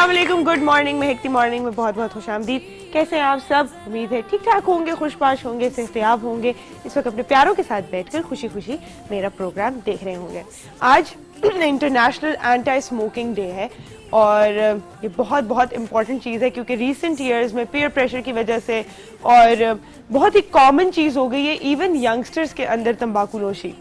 अस्सलाम, good morning. महकती morning में बहुत बहुत खुशामदीद। कैसे हैं आप सब? उम्मीद है ठीक ठाक होंगे, खुशबाश होंगे, सेहतयाब होंगे। इस वक्त अपने प्यारों के साथ बैठकर खुशी खुशी मेरा प्रोग्राम देख रहे होंगे। आज इंटरनेशनल एंटी स्मोकिंग डे है और ये बहुत बहुत इम्पॉर्टेंट चीज़ है क्योंकि रिसेंट ईयर्स में पीयर प्रेशर की वजह से और बहुत ही कॉमन चीज़ हो गई है इवन यंगस्टर्स के अंदर तंबाकू नोशी।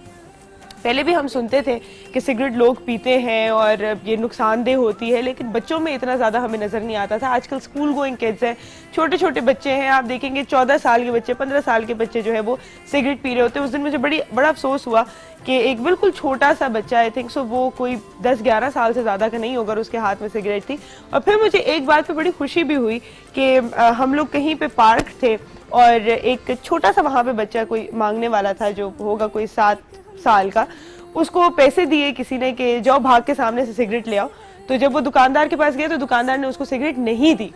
पहले भी हम सुनते थे कि सिगरेट लोग पीते हैं और ये नुकसानदेह होती है, लेकिन बच्चों में इतना ज़्यादा हमें नज़र नहीं आता था। आजकल स्कूल गोइंग किड्स हैं, छोटे छोटे बच्चे हैं, आप देखेंगे 14 साल के बच्चे, 15 साल के बच्चे जो है वो सिगरेट पी रहे होते हैं। उस दिन मुझे बड़ा अफसोस हुआ कि एक बिल्कुल छोटा सा बच्चा, आई थिंक सो वो कोई 10-11 साल से ज़्यादा का नहीं होगा, उसके हाथ में सिगरेट थी। और फिर मुझे एक बात पे बड़ी खुशी भी हुई कि हम लोग कहीं पे पार्क थे और एक छोटा सा वहाँ पे बच्चा कोई मांगने वाला था जो होगा कोई 7 साल का, उसको पैसे दिए किसी ने कि जाओ भाग के सामने से सिगरेट ले आओ। तो जब वो दुकानदार के पास गया तो दुकानदार ने उसको सिगरेट नहीं दी।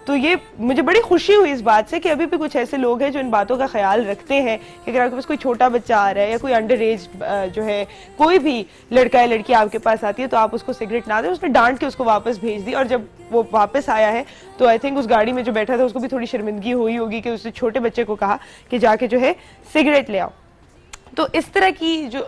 तो ये मुझे बड़ी खुशी हुई इस बात से कि अभी भी कुछ ऐसे लोग हैं जो इन बातों का ख्याल रखते हैं कि अगर आपके पास कोई छोटा बच्चा आ रहा है या कोई अंडर एज जो है, कोई भी लड़का या लड़की आपके पास आती है तो आप उसको सिगरेट ना दें। उसने डांट के उसको वापस भेज दी और जब वो वापस आया है तो आई थिंक उस गाड़ी में जो बैठा था उसको भी थोड़ी शर्मिंदगी हुई होगी कि उसने छोटे बच्चे को कहा कि जाके जो है सिगरेट ले आओ। तो इस तरह की जो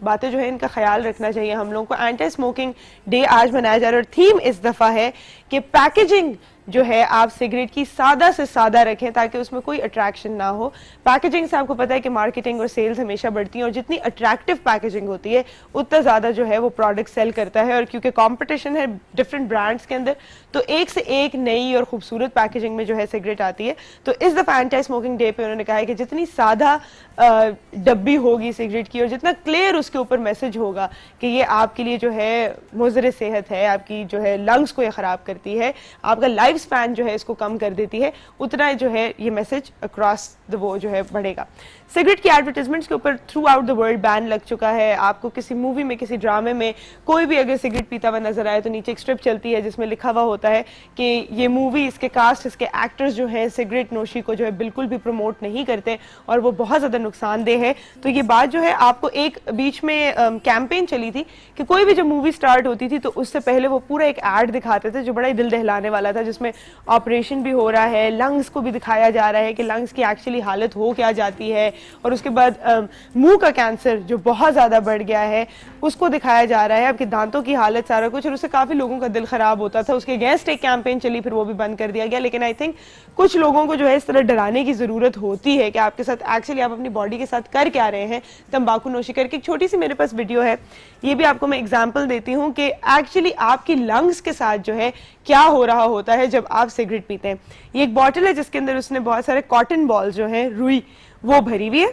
बातें जो है इनका ख्याल रखना चाहिए हम लोगों को। एंटी स्मोकिंग डे आज मनाया जा रहा है और थीम इस दफ़ा है कि पैकेजिंग जो है आप सिगरेट की सादा से सादा रखें ताकि उसमें कोई अट्रैक्शन ना हो। पैकेजिंग से आपको पता है कि मार्केटिंग और सेल्स हमेशा बढ़ती हैं और जितनी अट्रैक्टिव पैकेजिंग होती है उतना ज़्यादा जो है वो प्रोडक्ट सेल करता है। और क्योंकि कंपटीशन है डिफरेंट ब्रांड्स के अंदर तो एक से एक नई और खूबसूरत पैकेजिंग में जो है सिगरेट आती है। तो इस दफ़ा एंटी स्मोकिंग डे पे उन्होंने कहा है कि जितनी सादा डब्बी होगी सिगरेट की और जितना क्लियर उसके ऊपर मैसेज होगा कि ये आपके लिए जो है मुज़र सेहत है, आपकी जो है लंग्स को ये ख़राब करती है, आपका लाइफ स्पैन जो है इसको कम कर देती है, उतना जो है ये मैसेज अक्रॉस द वो जो है बढ़ेगा। सिगरेट की एडवर्टाइजमेंट्स के ऊपर through out the world ban लग चुका है। आपको किसी मूवी में, किसी ड्रामे में कोई भी अगर सिगरेट पीता हुआ नजर आए तो नीचे एक स्ट्रिप चलती है जिसमें लिखा हुआ होता है कि ये मूवी, इसके कास्ट, इसके एक्टर्स जो है सिगरेट नोशी को जो है बिल्कुल भी प्रमोट नहीं करते और वो बहुत ज़्यादा नुकसानदेह है। तो ये बात जो है आपको एक बीच में कैंपेन चली थी कि कोई भी जब मूवी स्टार्ट होती थी तो उससे पहले वो पूरा एक एड दिखाते थे जो बड़ा ही दिल दहलाने वाला था, जिसमें ऑपरेशन भी हो रहा है, लंग्स को भी दिखाया जा रहा है कि लंग्स की एक्चुअली हालत हो क्या जाती है, और उसके बाद मुंह का कैंसर जो बहुत ज़्यादा बढ़ गया है उसको दिखाया जा रहा है, आपके दांतों की हालत, सारा कुछ। और उससे काफ़ी लोगों का दिल ख़राब होता था। उसके अगेंस्ट एक कैंपेन चली, फिर वो भी बंद कर दिया गया। लेकिन आई थिंक कुछ लोगों को जो है इस तरह डराने की ज़रूरत होती है कि आपके साथ एक्चुअली आप अपनी बॉडी के साथ कर क्या रहे हैं तंबाकू नोशी करके। एक छोटी सी मेरे पास वीडियो है, ये भी आपको मैं एग्जाम्पल देती हूँ कि एक्चुअली आपकी लंग्स के साथ जो है क्या हो रहा होता है जब आप सिगरेट पीते हैं। ये एक बॉटल है जिसके अंदर उसने बहुत सारे कॉटन बॉल जो है, रुई, वो भरी हुई है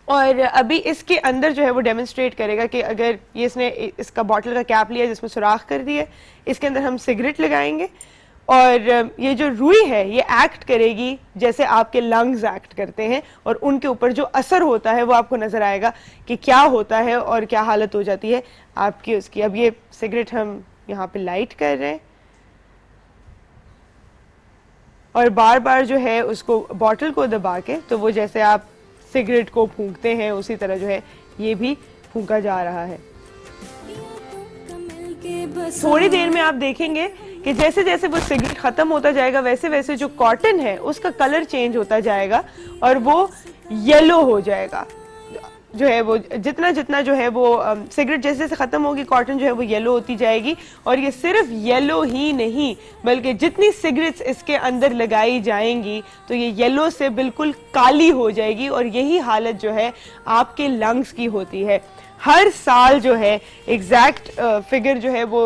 और अभी इसके अंदर जो है वो डेमोन्स्ट्रेट करेगा कि अगर ये इसने इसका बॉटल का कैप लिया जिसमें सुराख कर दिया, इसके अंदर हम सिगरेट लगाएंगे और ये जो रुई है ये एक्ट करेगी जैसे आपके लंग्स एक्ट करते हैं और उनके ऊपर जो असर होता है वो आपको नजर आएगा कि क्या होता है और क्या हालत हो जाती है आपकी उसकी। अब ये सिगरेट हम यहाँ पे लाइट कर रहे हैं और बार बार जो है उसको बॉटल को दबा के, तो वो जैसे आप सिगरेट को फूंकते हैं उसी तरह जो है ये भी फूंका जा रहा है। थोड़ी देर में आप देखेंगे कि जैसे जैसे वो सिगरेट खत्म होता जाएगा वैसे वैसे जो कॉटन है उसका कलर चेंज होता जाएगा और वो येलो हो जाएगा। जो है वो जितना जितना जो है वो सिगरेट जैसे जैसे खत्म होगी कॉटन जो है वो येलो होती जाएगी। और ये सिर्फ येलो ही नहीं बल्कि जितनी सिगरेट्स इसके अंदर लगाई जाएंगी तो ये येलो से बिल्कुल काली हो जाएगी और यही हालत जो है आपके लंग्स की होती है। हर साल जो है एग्जैक्ट फिगर जो है वो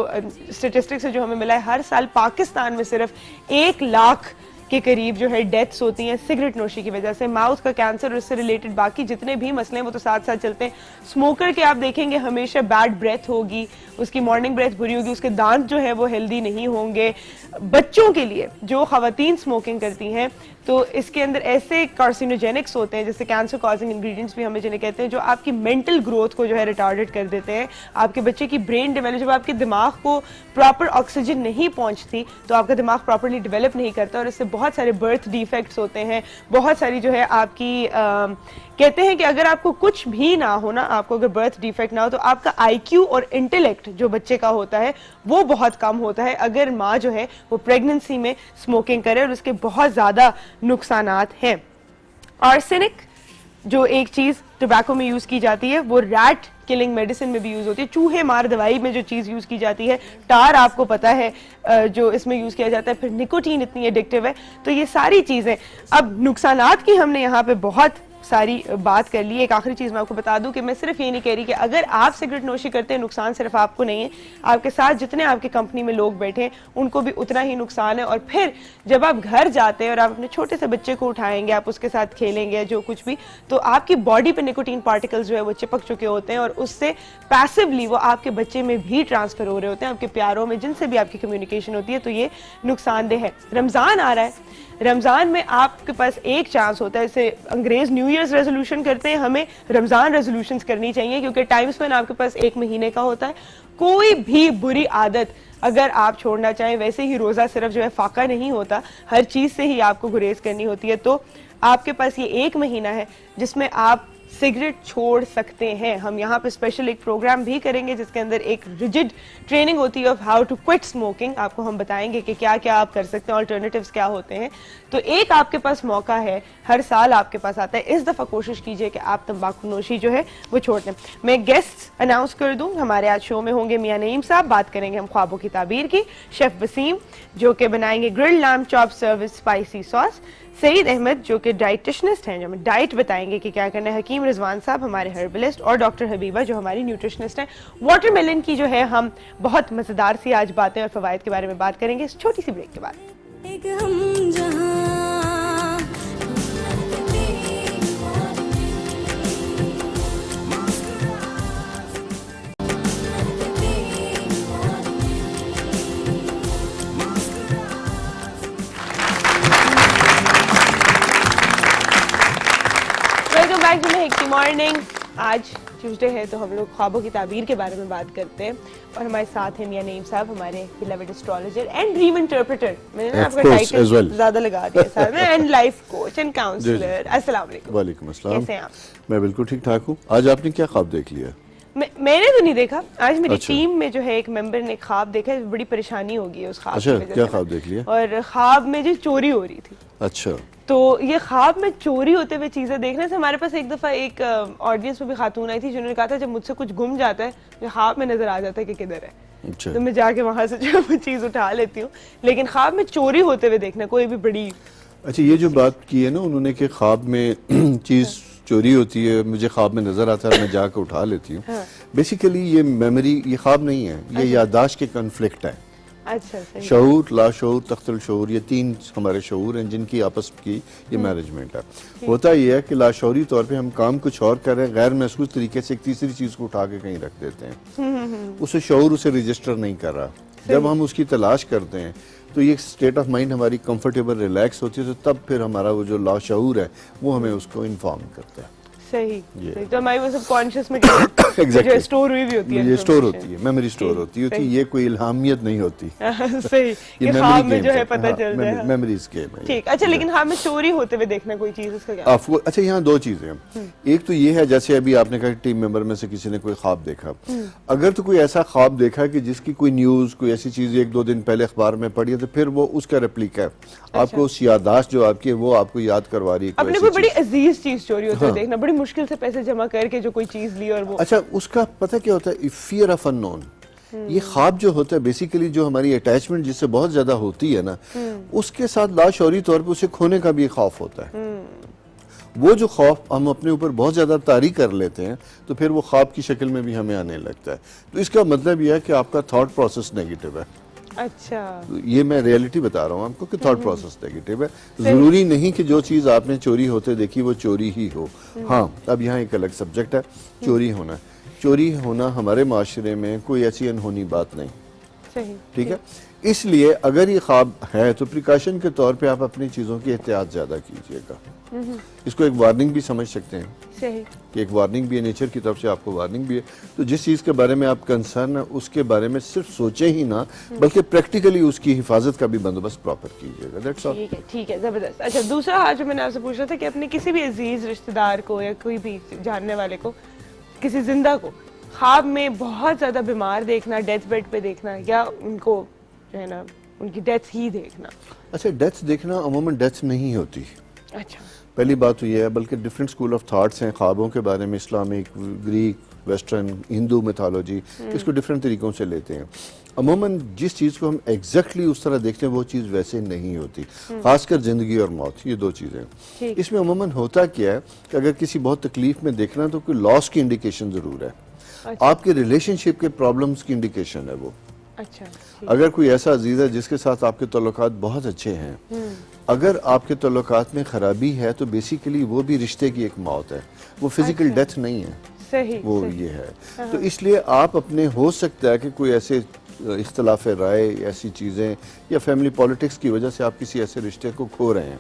स्टेटिस्टिक्स से जो हमें मिला है, हर साल पाकिस्तान में सिर्फ 1 लाख के करीब जो है डेथ्स होती हैं सिगरेट नोशी की वजह से। माउथ का कैंसर और इससे रिलेटेड बाकी जितने भी मसले हैं वो तो साथ साथ चलते हैं। स्मोकर के आप देखेंगे हमेशा बैड ब्रेथ होगी, उसकी मॉर्निंग ब्रेथ बुरी होगी, उसके दांत जो है वो हेल्दी नहीं होंगे। बच्चों के लिए जो खवातीन स्मोकिंग करती हैं तो इसके अंदर ऐसे कार्सिनोजेनिक्स होते हैं जैसे कैंसर कॉजिंग इंग्रेडिएंट्स भी हमें जिन्हें कहते हैं, जो आपकी मेंटल ग्रोथ को जो है रिटार्डेड कर देते हैं। आपके बच्चे की ब्रेन डेवलप, जब आपके दिमाग को प्रॉपर ऑक्सीजन नहीं पहुंचती तो आपका दिमाग प्रॉपरली डेवलप नहीं करता और इससे बहुत सारे बर्थ डिफेक्ट्स होते हैं, बहुत सारी जो है आपकी कहते हैं कि अगर आपको कुछ भी ना हो ना, आपको अगर बर्थ डिफेक्ट ना हो तो आपका आईक्यू और इंटेलेक्ट जो बच्चे का होता है वो बहुत कम होता है अगर माँ जो है वो प्रेगनेंसी में स्मोकिंग करे, और उसके बहुत ज़्यादा नुकसानात हैं। आर्सेनिक जो एक चीज़ टोबैको में यूज़ की जाती है वो रैट किलिंग मेडिसिन में भी यूज़ होती है, चूहे मार दवाई में जो चीज़ यूज़ की जाती है, टार आपको पता है जो इसमें यूज़ किया जाता है, फिर निकोटीन इतनी एडिक्टिव है। तो ये सारी चीज़ें, अब नुकसानात की हमने यहाँ पे बहुत सारी बात कर ली। एक आखिरी चीज़ मैं आपको बता दूं कि मैं सिर्फ ये नहीं कह रही कि अगर आप सिगरेट नोशी करते हैं नुकसान सिर्फ आपको नहीं है, आपके साथ जितने आपके कंपनी में लोग बैठे हैं उनको भी उतना ही नुकसान है। और फिर जब आप घर जाते हैं और आप अपने छोटे से बच्चे को उठाएंगे, आप उसके साथ खेलेंगे जो कुछ भी, तो आपकी बॉडी पे निकोटीन पार्टिकल्स जो है वो चिपक चुके होते हैं और उससे पैसिवली वो आपके बच्चे में भी ट्रांसफर हो रहे होते हैं, आपके प्यारों में, जिनसे भी आपकी कम्युनिकेशन होती है। तो ये नुकसानदेह है। रमज़ान आ रहा है, रमज़ान में आपके पास एक चांस होता है, जैसे अंग्रेज न्यू ईयर्स रेजोल्यूशन करते हैं, हमें रमज़ान रेजोल्यूशंस करनी चाहिए क्योंकि टाइम स्पेन आपके पास 1 महीने का होता है। कोई भी बुरी आदत अगर आप छोड़ना चाहें, वैसे ही रोज़ा सिर्फ जो है फाका नहीं होता, हर चीज़ से ही आपको गुरेज करनी होती है। तो आपके पास ये 1 महीना है जिसमें आप सिगरेट छोड़ सकते हैं। हम यहाँ पे स्पेशल एक प्रोग्राम भी करेंगे जिसके अंदर एक रिजिड ट्रेनिंग होती है of how to quit smoking. आपको हम बताएंगे कि क्या क्या आप कर सकते हैं, ऑल्टरनेटिव्स क्या होते हैं। तो एक आपके पास मौका है, हर साल आपके पास आता है, इस दफ़ा कोशिश कीजिए कि आप तंबाकू नोशी जो है वो छोड़ दें। मैं गेस्ट अनाउंस कर दूं, हमारे आज शो में होंगे मियां नईम साहब, बात करेंगे हम ख्वाबों की ताबीर की, शेफ वसीम जो कि बनाएंगे grilled lamb chop service spicy sauce, Saeed Ahmed जो कि डाइटिशनिस्ट हैं जो हमें डाइट बताएंगे कि क्या करना है, हकीम रिजवान साहब हमारे हर्बलिस्ट, और डॉक्टर हबीबा जो हमारी न्यूट्रिशनिस्ट हैं। वाटरमेलन की जो है हम बहुत मज़ेदार सी आज बातें और फ़वाइद के बारे में बात करेंगे इस छोटी सी ब्रेक के बाद। मॉर्निंग, आज ट्यूसडे है तो हम लोग ख्वाबों की ताबीर के बारे में बात करते हैं और हमारे साथ हैं मियां नईम साहब, हमारे beloved astrologer and dream interpreter, मैंने ना आपका टाइटल ज्यादा लगा दिया sahab, and life coach and counsellor. अस्सलाम वालेकुम। वालेकुम अस्सलाम। कैसे हैं आप? मैं बिल्कुल ठीक ठाक हूँ। आज आपने क्या ख्वाब देख लिया? मैंने तो नहीं देखा, आज मेरी टीम में जो है एक मेंबर ने ख्वाब देखा, बड़ी परेशानी होगी उस ख्वाब अच्छा, क्या ख्वाब देख लिया? और ख्वाब में जो चोरी हो रही थी। अच्छा, तो ये ख्वाब में चोरी होते हुए चीजें देखने से हमारे पास एक दफा एक ऑडियंस में भी खातून आई थी जिन्होंने कहा था जब मुझसे कुछ गुम जाता है तो ख्वाब में नजर आ जाता है कि किधर है। अच्छा। तो मैं जाके वहां से जो वो चीज उठा लेती हूँ, लेकिन ख्वाब में चोरी होते हुए देखना कोई भी बड़ी। अच्छा, ये जो बात की है ना उन्होंने कि ख्वाब में चीज चोरी होती है, मुझे ख्वाब में नजर आता है, मैं जाकर उठा लेती हूँ। बेसिकली ये मेमोरी, ये ख्वाब नहीं है, ये याददाश्त के कन्फ्लिक्ट है। अच्छा, शऊर, लाशऊर, तख्तुल शऊर, ये 3 हमारे शऊर हैं जिनकी आपस की ये मैनेजमेंट है। होता ये है कि लाशौरी तौर पे हम काम कुछ और कर रहे हैं, गैर महसूस तरीके से एक तीसरी चीज को उठा के कहीं रख देते हैं, उसे शऊर उसे रजिस्टर नहीं कर रहा। जब हम उसकी तलाश करते हैं तो ये स्टेट ऑफ माइंड हमारी कंफर्टेबल रिलैक्स होती है, तो तब फिर हमारा वो जो लाशऊर है वो हमें उसको इन्फॉर्म करता है। सही, तो हमारी वो सबकॉन्शियस में जो स्टोर हुई भी होती है, ये स्टोर होती है, मेमोरी स्टोर होती है, ये कोई इल्हामियत नहीं होती। सही, ये ख्वाब में जो है पता चल जाए, मेमोरीज गेम है। ठीक, अच्छा, लेकिन ख्वाब में चोरी होते हुए देखना कोई चीज, इसका क्या? अच्छा, यहाँ 2 चीजें हैं। एक तो ये है जैसे अभी आपने कहा टीम मेंबर में से किसी ने कोई ख्वाब देखा, अगर तो कोई ऐसा ख्वाब देखा कि जिसकी कोई न्यूज, कोई ऐसी चीज 1-2 दिन पहले अखबार में पढ़ी है, तो फिर वो उसका रेप्लिका है, आपको उस याददाश्त जो आपकी है वो आपको याद करवा रही है। अपने कोई बड़ी अजीज चीज चोरी होते हुए देखना, बड़ी मुश्किल से पैसे जमा करके जो कोई चीज ली और वो, अच्छा, उसका पता क्या होता है? Fear of unknown. ये ख्वाब जो होता है बेसिकली जो हमारी अटैचमेंट जिससे बहुत ज्यादा होती है ना, उसके साथ लाशौरी तौर पे उसे खोने का भी खौफ होता है। वो जो खौफ हम अपने ऊपर बहुत ज्यादा तारी कर लेते हैं तो फिर वो ख्वाब की शक्ल में भी हमें आने लगता है। तो इसका मतलब यह है कि आपका थॉट प्रोसेस नेगेटिव है। अच्छा, ये मैं रियलिटी बता रहा हूँ आपको कि थॉट प्रोसेस नेगेटिव है। जरूरी नहीं कि जो चीज आपने चोरी होते देखी वो चोरी ही हो। हाँ, अब यहाँ एक अलग सब्जेक्ट है, चोरी होना। चोरी होना हमारे माशरे में कोई ऐसी अनहोनी बात नहीं, ठीक है। इसलिए अगर ये ख्वाब है तो प्रिकॉशन के तौर पे आप अपनी चीज़ों की एहतियात ज़्यादा कीजिएगा। इसको एक वार्निंग भी समझ सकते हैं सही। कि एक वार्निंग भी है, नेचर की तरफ से आपको वार्निंग भी है। तो जिस चीज़ के बारे में आप कंसर्न है उसके बारे में सिर्फ सोचें ही ना, बल्कि प्रैक्टिकली उसकी हिफाजत का भी बंदोबस्त प्रॉपर कीजिएगा। That's all. ठीक है, जबरदस्त। अच्छा, दूसरा हाल जो मैंने आपसे पूछा था कि अपने किसी भी अजीज रिश्तेदार को या कोई भी जानने वाले को, किसी जिंदा को ख्वाब में बहुत ज्यादा बीमार देखना, डेथ बेड पे देखना, या उनको जो है ना उनकी डेथ ही देखना। अच्छा, डेथ देखना अमूमन डेथ नहीं होती। अच्छा, पहली बात तो यह है, बल्कि डिफरेंट स्कूल ऑफ थॉट्स हैं ख्वाबों के बारे में, Islamic, Greek, western, Hindu mythology, इसको डिफरेंट तरीकों से लेते हैं। अमूमन जिस चीज़ को हम एग्जैक्टली उस तरह देखते हैं वो चीज़ वैसे नहीं होती, खासकर ज़िंदगी और मौत, ये दो चीज़ें। इसमें अमूमन होता क्या है कि अगर किसी बहुत तकलीफ में देखना तो कोई लॉस की इंडिकेशन ज़रूर है। अच्छा। आपके रिलेशनशिप के प्रॉब्लम्स की इंडिकेशन है वो। अच्छा, अगर कोई ऐसा अजीज है जिसके साथ आपके ताल्लुकात बहुत अच्छे हैं, अगर आपके ताल्लुकात में खराबी है तो बेसिकली वो भी रिश्ते की एक मौत है, वो फिजिकल डेथ नहीं है। सही, वो सही। ये है। तो इसलिए आप अपने, हो सकता है कि कोई ऐसे इख्तलाफ राय, ऐसी चीज़ें या फैमिली पॉलिटिक्स की वजह से आप किसी ऐसे रिश्ते को खो रहे हैं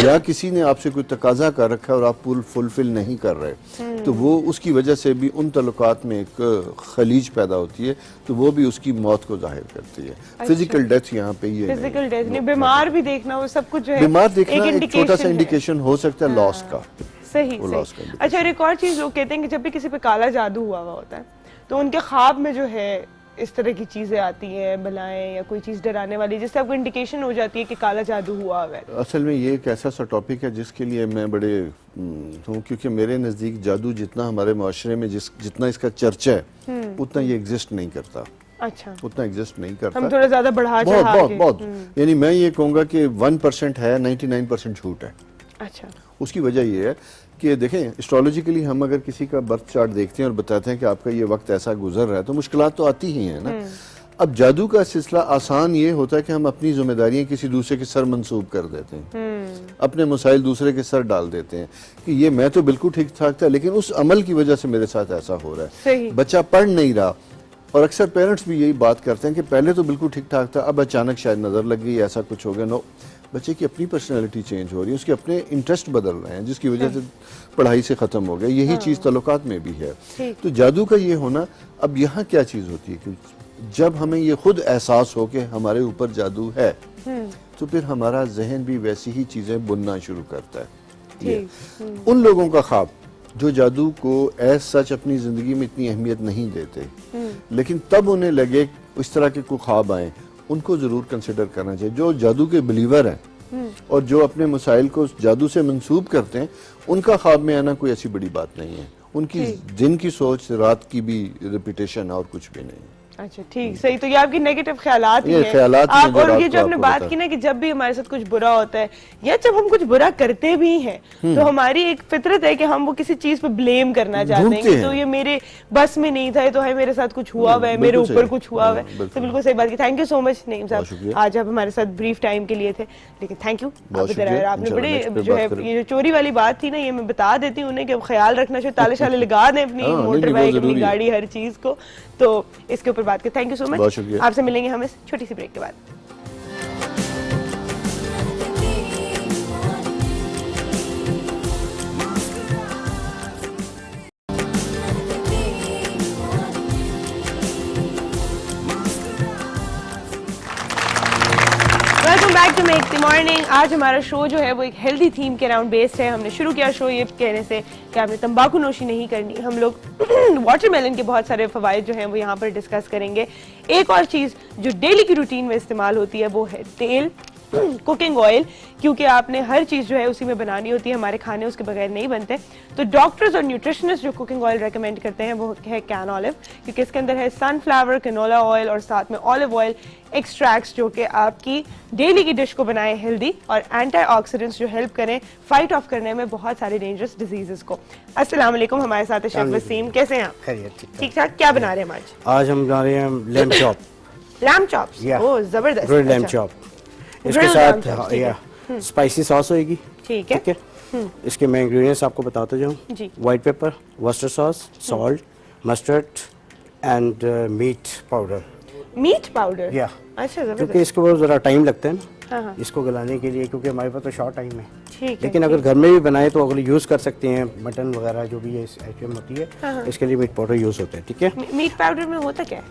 या किसी ने आपसे कोई तकाजा कर रखा है और आप फुलफिल नहीं कर रहे, तो वो उसकी वजह से भी उन तल्लुकात में एक खलीज पैदा होती है, तो वो भी उसकी मौत को जाहिर करती है। फिजिकल डेथ यहाँ पे ये फिजिकल डेथ नहीं, बीमार भी देखना, वो सब कुछ जो है बीमार देखना एक छोटा सा है। इंडिकेशन हो सकता है लॉस का। सही, वो loss सही। का अच्छा, और एक और चीज लोग कहते हैं कि जब भी किसी पे काला जादू हुआ होता है तो उनके ख्वाब में जो है इस तरह की चीजें आती हैं, बलाएं या कोई चीज डराने वाली, जिससे आपको इंडिकेशन हो जाती है कि काला जादू हुआ है। असल में ये एक ऐसा सा टॉपिक है जिसके लिए मैं बड़े हूँ, क्योंकि मेरे नज़दीक जादू जितना हमारे माशरे में जितना इसका चर्चा है उतना ये एग्जिस्ट नहीं करता। अच्छा, उतना एग्जिस्ट नहीं करता। हम थोड़ा ज्यादा बढ़ा बहुत चढ़ा बहुत के। बहुत, यानी मैं ये कहूँगा कि 1% है, 99% झूठ है। अच्छा, उसकी वजह ये है कि देखें, एस्ट्रोलॉजिकली हम अगर किसी का बर्थ चार्ट देखते हैं और बताते हैं कि आपका ये वक्त ऐसा गुजर रहा है, तो मुश्किलात तो आती ही हैं ना। अब जादू का सिलसिला आसान ये होता है कि हम अपनी जिम्मेदारियां किसी दूसरे के सर मंसूब कर देते हैं, अपने मसाइल दूसरे के सर डाल देते हैं कि ये मैं तो बिल्कुल ठीक ठाक था लेकिन उस अमल की वजह से मेरे साथ ऐसा हो रहा सही। है। बच्चा पढ़ नहीं रहा, और अक्सर पेरेंट्स भी यही बात करते हैं कि पहले तो बिल्कुल ठीक ठाक था, अब अचानक शायद नजर लग गई, ऐसा कुछ हो गया। नो, बच्चे की अपनी पर्सनैलिटी चेंज हो रही है, उसके अपने इंटरेस्ट बदल रहे हैं, जिसकी वजह से पढ़ाई से ख़त्म हो गया। यही चीज़ तल्लुकात में भी है। तो जादू का ये होना, अब यहाँ क्या चीज़ होती है कि जब हमें ये खुद एहसास हो कि हमारे ऊपर जादू है, तो फिर हमारा जहन भी वैसी ही चीज़ें बुनना शुरू करता है। उन लोगों का ख्वाब जो जादू को एज सच अपनी ज़िंदगी में इतनी अहमियत नहीं देते, लेकिन तब उन्हें लगे इस तरह के कोई ख्वाब आए, उनको जरूर कंसिडर करना चाहिए। जो जादू के बिलीवर हैं और जो अपने मसाइल को जादू से मंसूब करते हैं, उनका ख्वाब में आना कोई ऐसी बड़ी बात नहीं है। उनकी दिन की सोच रात की भी रिपीटेशन और कुछ भी नहीं। अच्छा, ठीक, सही। तो ये आपकी नेगेटिव ख्यालात ही ये हैं। ख्यालात ही हैं आप, जो और रात ये को जो आपने आपको बात बता- की ना कि जब भी हमारे साथ कुछ बुरा होता है या जब हम कुछ बुरा करते भी हैं, तो हमारी एक फितरत है कि हम वो किसी चीज पे ब्लेम करना चाहते हैं ढूंढते कि हैं। तो ये मेरे बस में नहीं था, ये तो है मेरे साथ कुछ हुआ हुआ है, मेरे बिल्कुल ऊपर सही। कुछ हुआ हुआ है। बिल्कुल। तो बिल्कुल सही बात की। Thank you so much Naeem बहुत साहब, शुक्रिया। आज आप हमारे साथ ब्रीफ टाइम के लिए थे, लेकिन थैंक यू। बहुत इधर आए, शुक्रिया। आपने इंशाल्लाह बड़े नेक्स्ट पे जो बात है करेंगे। ये जो चोरी वाली बात थी ना, ये मैं बता देती हूँ उन्हें कि अब ख्याल रखना चाहिए, ताले शाले लगा दें अपनी हाँ, नहीं, मोटर वो बाइक, अपनी जरूरी है। गाड़ी, हर चीज को। तो इसके ऊपर बात करें। थैंक यू सो बहुत मच। शुक्रिया। आपसे मिलेंगे हम इस छोटी सी ब्रेक के बाद। Welcome back to Make the Morning. आज हमारा शो जो है वो एक हेल्दी थीम के अराउंड बेस्ड है। हमने शुरू किया शो ये कहने से कि आपने तंबाकू नोशी नहीं करनी। हम लोग वाटरमेलन के बहुत सारे फवाइद जो हैं वो यहाँ पर डिस्कस करेंगे। एक और चीज़ जो डेली की रूटीन में इस्तेमाल होती है वो है तेल, कुकिंग ऑयल, क्योंकि आपने हर चीज़ जो है उसी में बनानी होती है, हमारे खाने उसके बगैर नहीं बनते। तो डॉक्टर्स और न्यूट्रिशनिस्ट जो कुकिंग ऑयल रेकमेंड करते हैं वो है कैन ऑलिव, क्योंकि इसके अंदर है सनफ्लावर, कैनोला ऑयल और साथ में ऑलिव ऑयल एक्सट्रैक्ट्स, जो कि आपकी डेली की डिश को बनाए हेल्दी और एंटीऑक्सीडेंट्स जो हेल्प करें फाइट ऑफ करने में बहुत सारे डेंजरस डिजीजेस को। अस्सलाम वालेकुम, हमारे साथ है शेफ वसीम। कैसे हैं आप? खैरियत, ठीक ठाक। क्या बना रहे हैं आज? आज हम बना रहे हैं lamb chop, lamb chops. Yeah. ओह जबरदस्त। ग्रिल्ड लैम्ब अच्छा। चॉप। इसके Grilled साथ lamb chops, ठीक है। स्पाइसी सॉस होएगी। ठीक है। ठीक है। इसके मैं इंग्रेडिएंट्स आपको बताता जाऊँ। जी। White pepper, Worcester sauce, salt, mustard and meat powder. Meat powder? या अच्छा, क्योंकि जबरदस्त। इसको बहुत ज़रा टाइम लगता है ना हाँ हाँ, इसको गलाने के लिए, क्योंकि हमारे पास तो शॉर्ट टाइम है। ठीक है। लेकिन अगर घर में भी बनाए तो अगर यूज़ कर सकते हैं, मटन वगैरह जो भी ये आइटम होती है इसके लिए मीट पाउडर यूज़ होता है। ठीक है, मीट पाउडर में होता क्या है?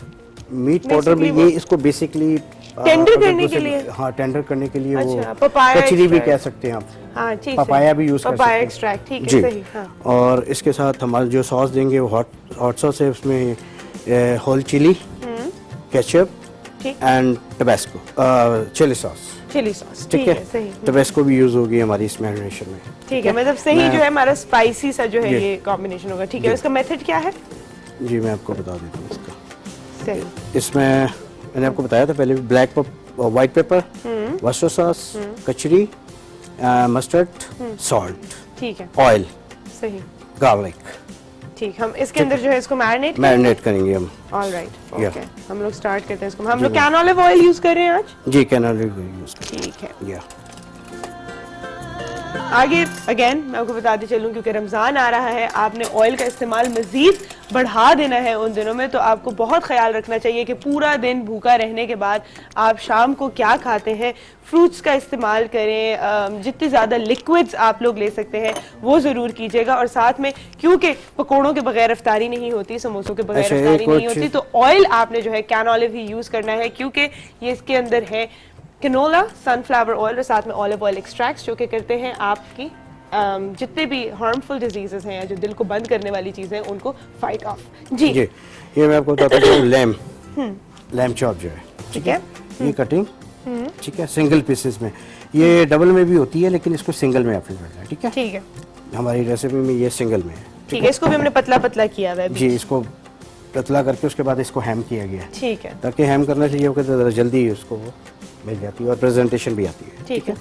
मीट पाउडर भी ये इसको बेसिकली टेंडर करने के लिए? हाँ, टेंडर करने के लिए। अच्छा, वो पपाया कचरी भी extract। कह सकते हैं आप। हाँ ठीक, पपाया भी यूज़ कर सकते पपाया हैं। एक्सट्रैक्ट, ठीक है, जी। सही। हाँ और इसके साथ हमारे जो सॉस देंगे वो हॉट सॉस है, उसमें होल चिली, केचप ठीक। And Tabasco, chilli sauce. Chilli sauce, ठीक है, सही। टबैस्को भी यूज़ होगी हमारी इस मैरिनेशन में। ठीक है, मतलब सही मैं- जो है हमारा स्पाइसी सा जो है जी। ये कॉम्बिनेशन होगा। ठीक है, जी। इसका मेथड क्या है? जी, मैं आपको बता देता हूँ इसका। सही। इसमें मैंने आपको बताया था पहले, black white paper, mustard sauce, कचरी, मस्टर्ड, सॉल्ट, ठीक है, ऑयल, सही। गार्लिक। ठीक, हम इसके अंदर जो है इसको मैरिनेट करेंगे हम। All right, Yeah. ओके। हम लोग स्टार्ट करते हैं इसको। हम लोग कैन ऑलिव ऑयल यूज कर रहे हैं आज। जी, कैन यूज़ ठीक है, करेंगे। आगे अगेन मैं आपको बताते चलूं, क्योंकि रमज़ान आ रहा है, आपने ऑयल का इस्तेमाल मज़ीद बढ़ा देना है उन दिनों में, तो आपको बहुत ख्याल रखना चाहिए कि पूरा दिन भूखा रहने के बाद आप शाम को क्या खाते हैं। फ्रूट्स का इस्तेमाल करें, जितनी ज़्यादा लिक्विड्स आप लोग ले सकते हैं वो ज़रूर कीजिएगा। और साथ में, क्योंकि पकौड़ों के बगैर इफ्तारी नहीं होती, समोसों के बगैर अच्छा, इफ्तारी एक और नहीं होती, चीज़- तो ऑयल आपने जो है कैन ऑलिव ही यूज़ करना है, क्योंकि ये इसके अंदर है कैनोला, सनफ्लावर ऑयल और साथ में ऑलिव ऑयल एक्सट्रैक्ट्स, जो कि करते हैं आपकी जितने भी हार्मफुल डिजीजेस हैं या जो दिल को बंद करने वाली चीज़ें हैं उनको फाइट ऑफ। जी, जी, ये मैं आपको बताता हूँ लैम चॉप जो है, ठीक है। ये कटिंग, ठीक है, सिंगल पीसेस में। ये डबल में भी होती है लेकिन इसको सिंगल में आपने करना है। ठीक है, ठीक है, हमारी रेसिपी में ये सिंगल में है। ठीक है। इसको भी हमने पतला पतला किया हुआ है अभी। जी, इसको पतला करके उसके बाद इसको हैम किया गया है, ठीक है, ताकि हैम करना चाहिए होगा तो ज़रा जल्दी उसको वो मिल जाती है और प्रेजेंटेशन भी आती है। ठीक है।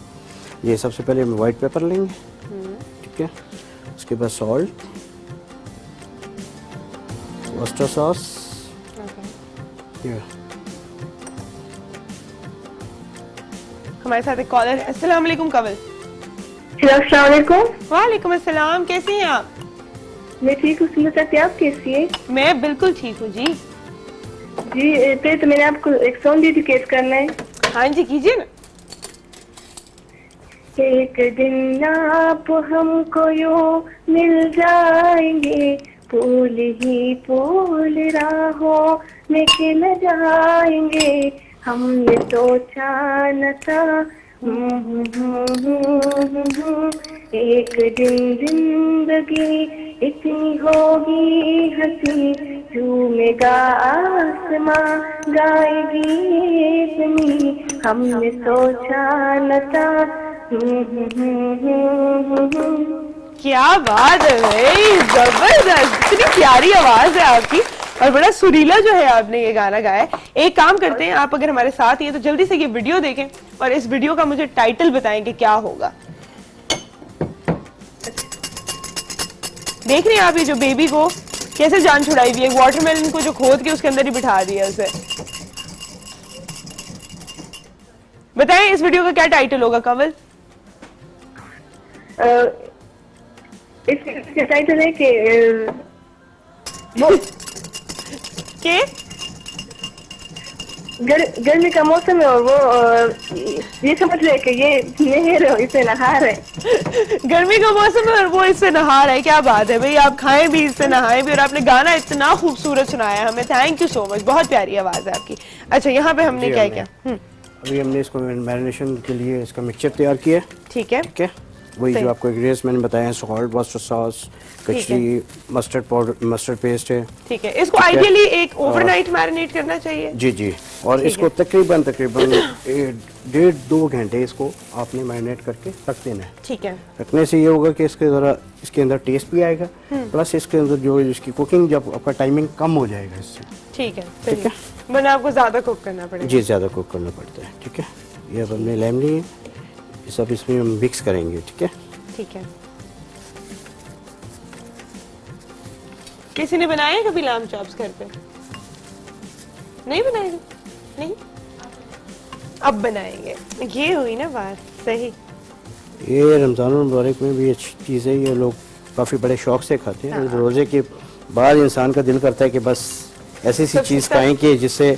ये सबसे पहले हम वाइट पेपर लेंगे, ठीक है, उसके बाद सॉल्ट, मस्टर्ड सॉस, ये हमारे साथ एक कॉलर है। अस्सलाम वालेकुम कवल। अस्सलाम वालेकुम। वालेकुम अस्सलाम, कैसी हैं आप? मैं ठीक हूँ, सुनो सकते आप कैसी है? मैं बिल्कुल ठीक हूँ जी। जी, तो मैंने आपको एक सॉन्ग डेडिकेट करना है। हाँ जी, कीजिए ना। एक दिन आप हमको यूं मिल जाएंगे, फूल ही फूल राहों में खिल जाएंगे, हमने सोचा न था। एक दिन जिंदगी इतनी होगी हंसी, झूमेगा आसमां, गाएगी इतनी, हमने सोचा न था। क्या बात है भाई, जबरदस्त, इतनी प्यारी आवाज है आपकी और बड़ा सुरीला जो है आपने ये गाना गाया है। एक काम करते हैं, आप अगर हमारे साथ ही हैं तो जल्दी से ये वीडियो देखें और इस वीडियो का मुझे टाइटल बताएं कि क्या होगा। देख रहे हैं आप ये जो बेबी को कैसे जान छुड़ाई हुई है, वाटरमेलन को जो खोद के उसके अंदर ही बिठा दिया उसे। बताएं इस वीडियो का क्या टाइटल होगा कवल? इसका टाइटल है कि के गर्मी का मौसम है और वो ये समझ रहे कि ये नहर है, इसे नहा रहे। गर्मी का मौसम है और वो इससे नहा रहा है। क्या बात है भाई, आप खाएं भी इससे नहाएं भी, और आपने गाना इतना खूबसूरत सुनाया है हमें, थैंक यू सो मच, बहुत प्यारी आवाज है आपकी। अच्छा, यहाँ पे हमने जी, क्या हमने- किया? अभी हमने इसको मैरिनेशन के लिए इसका मिक्सचर तैयार किया है। ठीक है, ठीक है, वही सही। जो आपको इंग्रेडिएंट्स मैंने बताए हैं, सॉल्ट, मस्टर्ड सॉस, कचरी, मस्टर्ड पाउडर, मस्टर्ड पेस्ट है। ठीक है। इसको ठीक है। आइडियली एक ओवरनाइट मैरिनेट करना चाहिए। जी जी, और ठीक इसको तकरीबन 1.5-2 घंटे इसको आपने मैरिनेट करके रख देना है। ठीक है, रखने से ये होगा कि इसके अंदर टेस्ट भी आएगा, प्लस इसके अंदर जो इसकी कुकिंग जब आपका टाइमिंग कम हो जाएगा इससे। ठीक है, ठीक सही। वरना आपको ज्यादा कुक करना पड़ेगा। जी, ज़्यादा कुक करना पड़ता है। ठीक है, ये अब हमने लैम ली है, ये सब इसमें हम मिक्स करेंगे। ठीक है, ठीक है। किसी ने बनाए कभी लैम्ब चॉप्स घर पे? नहीं बनाए? नहीं, अब बनाएंगे। ये हुई ना बात, सही। ये रमज़ान मुबारक में भी अच्छी चीज़ है, ये लोग काफ़ी बड़े शौक से खाते हैं। रोज़े के बाद इंसान का दिल करता है कि बस ऐसी सी सबसे चीज़ खाएं कि जिससे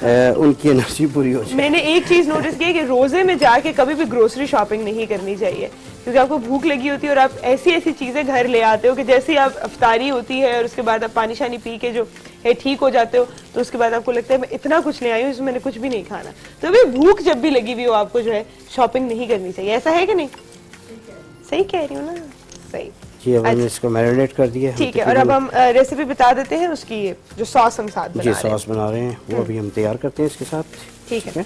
उनकी एनर्जी पूरी हो जाए। मैंने एक चीज नोटिस की है कि रोजे में जाके कभी भी ग्रोसरी शॉपिंग नहीं करनी चाहिए, क्योंकि आपको भूख लगी होती है और आप ऐसी ऐसी चीजें घर ले आते हो कि जैसे ही आप अफ्तारी होती है और उसके बाद आप पानी शानी पी के जो है ठीक हो जाते हो, तो उसके बाद आपको लगता है मैं इतना कुछ ले आई हूँ, इसमें मैंने कुछ भी नहीं खाना। तो अभी भूख जब भी लगी हुई हो आपको जो है शॉपिंग नहीं करनी चाहिए, ऐसा है कि नहीं? सही कह रही हूँ ना? सही। जी, अब हमने इसको मैरिनेट कर दिया है। ठीक है, और अब हम रेसिपी बता देते हैं उसकी, ये जो सॉस हम साथ बना जी रहे हैं। सॉस बना रहे हैं वो अभी हम तैयार करते हैं इसके साथ। ठीक है।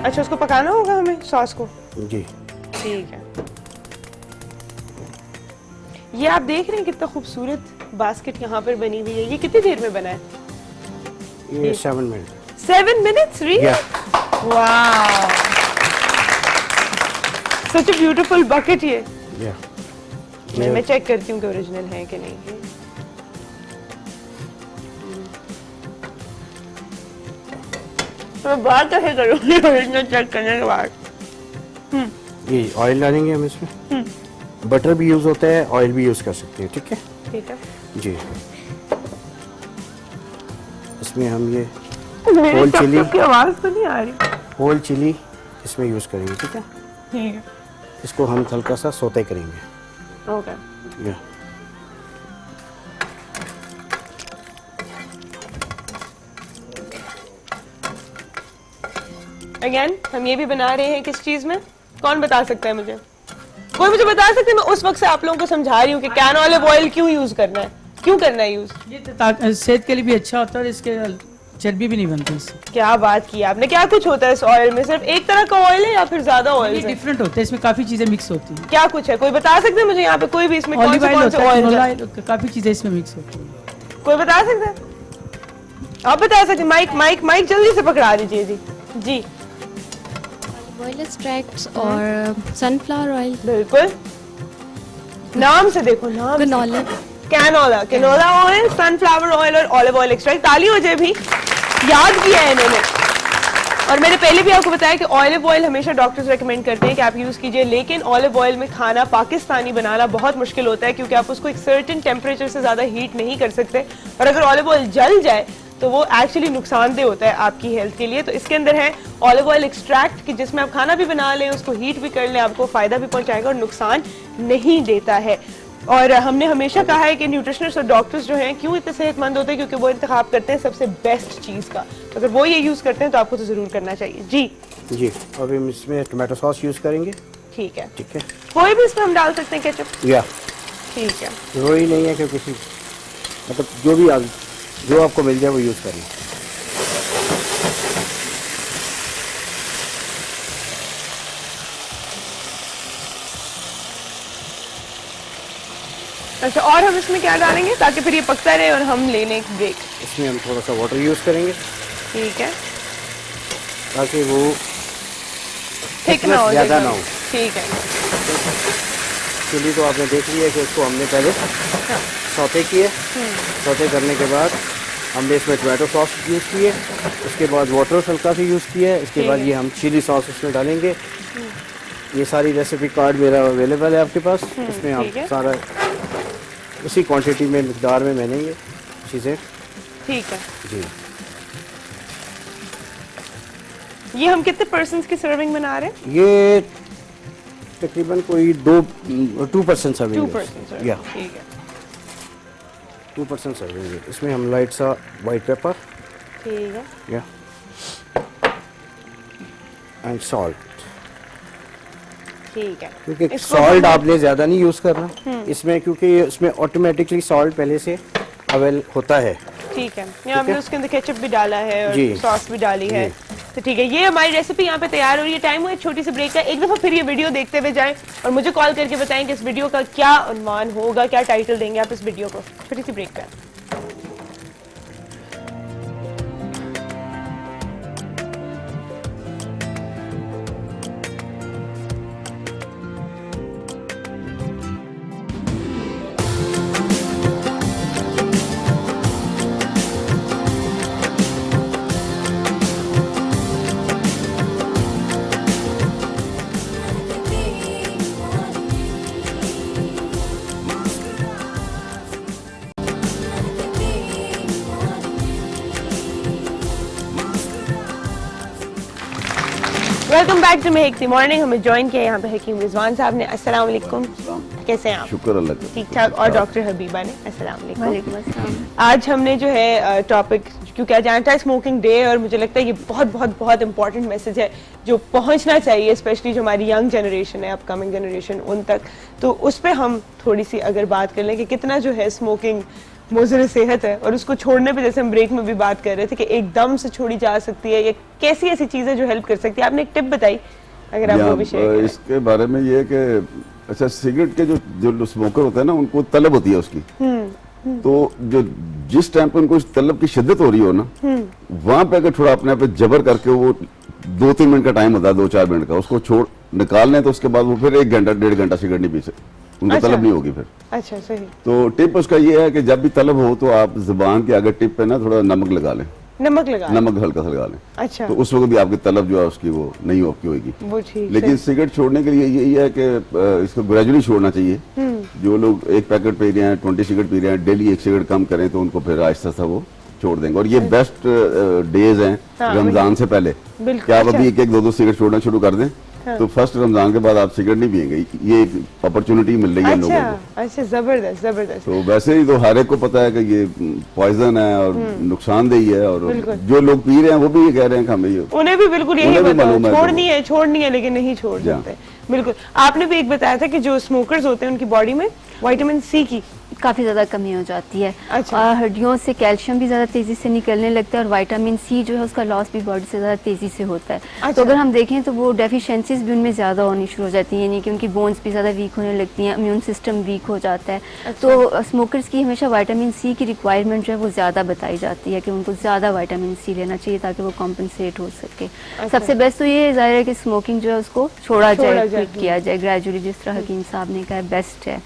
अच्छा, उसको पकाना होगा हमें सॉस को? जी ठीक है। ये आप देख रहे हैं कितना खूबसूरत बास्केट यहाँ पर बनी हुई है। ये कितनी देर में बना है? ये 7 minute. 7 minutes? Really? Yeah. Wow. Such a beautiful bucket ये। मैं चेक करती हूँ कि ओरिजिनल है कि नहीं। तो मैं बात कैसे करूँगी ओरिजिनल चेक करने के बाद? ये ऑयल डालेंगे हम इसमें। बटर भी यूज होता है, ऑयल भी यूज कर सकते हैं। ठीक है ठीक है। जी, इसमें हम ये मेरे होल चिली, की आवाज तो नहीं आ रही? होल चिली इसमें यूज करेंगे। ठीक है, ठीक है। इसको हम हल्का सा सोते करेंगे। ओके। या अगेन हम ये भी बना रहे हैं किस चीज में? कौन बता सकता है मुझे? कोई मुझे बता सकते हैं? मैं उस वक्त से आप लोगों को समझा रही हूँ कि कैन ऑलिव ऑयल क्यों यूज करना है, क्यों करना है यूज। ये तो सेहत के लिए भी अच्छा होता है और इसके चर्बी भी नहीं बनती इससे। क्या बात की आपने। क्या कुछ होता है इस ऑयल में? सिर्फ एक तरह का ऑयल है या फिर ज्यादा ये ऑयल है? डिफरेंट होता है, इसमें काफी चीजें मिक्स होती हैं। क्या कुछ है? कोई बता सकते हैं मुझे यहाँ पे? कोई भी इसमें कौन ऑलिव से ऑयल कौन से होता है, ऑयल canola है? oil, काफी चीजें इसमें मिक्स होती हैं। कोई बता सकता है? आप बता सकते हैं? माइक माइक माइक जल्दी से पकड़ा दीजिए जी। जी ऑयल एक्सट्रैक्ट्स और सनफ्लावर ऑयल, बिल्कुल, नाम से देखो, नाम से। Canola, canola, canola oil, sunflower oil और ऑलिव ऑयल एक्सट्रैक्ट। ताली हो जाए भी, याद किया है इन्होंने। और मैंने पहले भी आपको बताया कि ऑलिव ऑयल हमेशा डॉक्टर्स रेकमेंड करते हैं कि आप यूज कीजिए, लेकिन ऑलिव ऑयल में खाना पाकिस्तानी बनाना बहुत मुश्किल होता है, क्योंकि आप उसको एक सर्टेन टेम्परेचर से ज्यादा हीट नहीं कर सकते, और अगर ऑलिव ऑयल जल जाए तो वो एक्चुअली नुकसानदेह होता है आपकी हेल्थ के लिए। तो इसके अंदर है ऑलिव ऑयल एक्सट्रैक्ट कि जिसमें आप खाना भी बना लें, उसको हीट भी कर लें, आपको फायदा भी पहुंचाएगा और नुकसान नहीं देता है। और हमने हमेशा कहा है कि न्यूट्रिशनिस्ट और डॉक्टर्स जो हैं क्यों इतने सेहतमंद होते हैं, क्योंकि वो इंतखाब करते हैं सबसे बेस्ट चीज़ का। तो अगर वो ये यूज़ करते हैं तो आपको तो ज़रूर करना चाहिए। जी जी, अब हम इसमें टोमेटो सॉस यूज करेंगे। ठीक है। ठीक है, कोई भी इसमें हम डाल सकते हैं केचप? या ठीक है। जरूरी नहीं है कि किसी, मतलब जो भी आप, जो आपको मिल जाए वो यूज करें। अच्छा, और हम इसमें क्या डालेंगे ताकि फिर ये पकता रहे और हम ले लें एक ब्रेक? इसमें हम थोड़ा सा वाटर यूज करेंगे ठीक है, ताकि वो थिक ना हो, ज़्यादा ना हो। ठीक है। चिली तो आपने देख लिया कि उसको हमने पहले सौते किए। सौते करने के बाद हमने इसमें टोमेटो सॉस यूज़ किए, उसके बाद वाटर हल्का सा यूज़ किया है, इसके बाद ये हम चिली सॉस इसमें डालेंगे। ये सारी रेसिपी कार्ड मेरा अवेलेबल है आपके पास, इसमें आप ठीक है। सारा उसी क्वांटिटी में, मिकदार में मैंने ये चीज़ें। ठीक है। जी, ये हम कितने पर्सन्स की सर्विंग बना रहे हैं? ये तकरीबन कोई 2% सर्विंग 2%। या ठीक है। 2% सर्विंग है। इसमें हम लाइट सा वाइट पेपर ठीक है। या एंड सॉल्ट, ठीक है। क्योंकि इसको सॉल्ट हम- आपने ज़्यादा नहीं यूज़ करना इसमें, क्योंकि इसमें ऑटोमेटिकली सॉल्ट पहले से अवेल होता है। ठीक है, यहाँ हमने उसके अंदर केचप भी डाला है और जी। सॉस भी डाली है। तो ठीक है, ये हमारी रेसिपी यहाँ पे तैयार हो रही है। टाइम हुआ एक छोटी सी ब्रेक का। एक दफा फिर ये वीडियो देखते हुए जाएं और मुझे कॉल करके बताएं कि इस वीडियो का क्या उन्वान होगा, क्या टाइटल देंगे आप इस वीडियो को। छोटी सी ब्रेक का। Welcome back to Mahak the morning. हमें ज्वाइन किया यहाँ पे हकीम रिजवान साहब ने। अस्सलाम वालेकुम, कैसे हैं आप? शुक्र अल्लाह का। ठीक ठाक। और डॉक्टर हबीबा ने। अस्सलाम वालेकुम। वालेकुम अस्सलाम। आज हमने जो है टॉपिक, क्योंकि आज एंटी स्मोकिंग डे और मुझे लगता है ये बहुत बहुत बहुत इंपॉर्टेंट मैसेज है जो पहुंचना चाहिए, स्पेशली जो हमारी यंग जनरेशन है, अपकमिंग जनरेशन, उन तक। तो उस पर हम थोड़ी सी अगर बात कर लें कि कितना जो है स्मोकिंग मुज़र सेहत है, और उसको छोड़ने पे जैसे हम ब्रेक में भी बात कर रहे थे कि एकदम से छोड़ी जा सकती है, या कैसी ऐसी चीज़ें जो हेल्प कर सकती है। आपने एक टिप बताई, अगर आप वो भी शेयर करें। इसके बारे में ये है कि अच्छा, सिगरेट के जो स्मोकर होता है ना, उनको तलब होती है उसकी। तो जो जिस टाइम पे उनको तलब की शिद्दत हो रही हो ना, वहां पे अगर थोड़ा अपने आप पे जबर करके, वो 2-3 मिनट का टाइम होता है, 2-4 मिनट का, उसको छोड़ निकाल लें तो उसके बाद वो फिर 1 घंटा 1.5 घंटा सिगरेट नहीं पी सकते, उनको अच्छा। तलब नहीं होगी फिर। अच्छा, सही। तो टिप उसका ये है कि जब भी तलब हो तो आप जुबान के आगे टिप पे ना थोड़ा नमक लगा लें, नमक लगा। नमक हल्का सा लगा लें। अच्छा, तो उस वक्त भी आपकी तलब जो है उसकी वो नहीं होगी। वो ठीक। लेकिन सिगरेट छोड़ने के लिए यही है कि इसको ग्रेजुअली छोड़ना चाहिए। जो लोग 1 पैकेट पी रहे हैं, 20 सिगरेट पी रहे हैं, डेली 1 सिगरेट कम करें तो उनको फिर आहिस्ता सा वो छोड़ देंगे। और ये बेस्ट डेज हैं हाँ, रमजान से पहले, बिल्कुल। क्या आप अच्छा। अभी 1-1, 2-2 सिगरेट छोड़ना शुरू कर दें, तो फर्स्ट रमजान के बाद आप सिगरेट नहीं पिएंगे। ये एक अपॉर्चुनिटी मिल रही है लोगों को। अच्छा, अच्छा, जबरदस्त जबरदस्त। तो वैसे ही तो हर एक को पता है कि ये पॉइजन है और नुकसानदेही है, और बिल्कुल। जो लोग पी रहे हैं वो भी ये कह रहे हैं कि हमें ये उन्हें भी बिल्कुल यही उन्हें भी बताओ, मालूम है छोड़नी है लेकिन नहीं छोड़ जा। सकते। बिल्कुल। आपने भी एक बताया था कि जो स्मोकर्स होते हैं उनकी बॉडी में विटामिन सी की काफ़ी ज़्यादा कमी हो जाती है। अच्छा। हड्डियों से कैल्शियम भी ज़्यादा तेज़ी से निकलने लगता है, और विटामिन सी जो है उसका लॉस भी बॉडी से ज़्यादा तेज़ी से होता है। अच्छा। तो अगर हम देखें तो वो डेफिशिएंसीज भी उनमें ज़्यादा होनी शुरू हो जाती हैं, यानी कि उनकी बोन्स भी ज़्यादा वीक होने लगती हैं, इम्यून सिस्टम वीक हो जाता है। तो स्मोकर्स की हमेशा विटामिन सी की रिक्वायरमेंट जो है वो ज़्यादा बताई जाती है कि उनको ज़्यादा विटामिन सी लेना चाहिए ताकि वो कॉम्पनसेट हो सके। सबसे बेस्ट तो ये ज़ाहिर है कि स्मोकिंग जो है उसको छोड़ा जाए, क्विट किया जाए ग्रेजुअली, जिस तरह हकीम साहब ने कहा, बेस्ट है।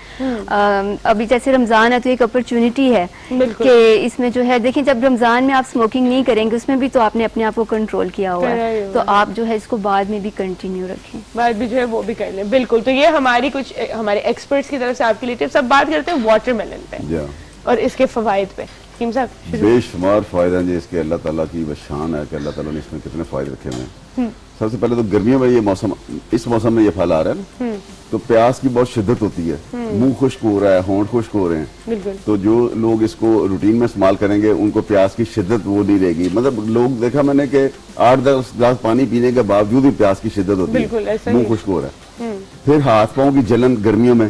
अभी जैसे रमज़ान है तो एक अपॉर्चुनिटी है कि इसमें जो है, देखिए जब रमजान में आप स्मोकिंग नहीं करेंगे, उसमें भी तो आपने अपने आप को कंट्रोल किया हुआ है, तो आप जो है इसको बाद में भी कंटिन्यू रखें, बाद भी जो है वो भी कर लें। बिल्कुल। तो ये हमारी कुछ हमारे एक्सपर्ट्स की तरफ से आपके लिए टिप्स। अब बात करते हैं वाटरमेलन पे और इसके फवायद पे। हकीम साहब, बेशुमार फायदे हैं जी इसके। अल्लाह ताला की बस शान है कि अल्लाह ताला ने इसमें कितने फायदे रखे हुए हैं। सबसे पहले तो गर्मियों में ये मौसम, इस मौसम में ये फल आ रहा है ना, तो प्यास की बहुत शिद्दत होती है, मुंह खुश्क हो रहा है, होंठ खुश्क हो रहे हैं, बिल्कुल। तो जो लोग इसको रूटीन में इस्तेमाल करेंगे उनको प्यास की शिद्दत वो नहीं रहेगी। मतलब लोग देखा मैंने कि 8-10 ग्लास पानी पीने के बावजूद भी प्यास की शिद्दत होती बिल्कुल, है, ऐसा मुंह ही। खुश्क हो रहा है। फिर हाथ पाँव की जलन गर्मियों में,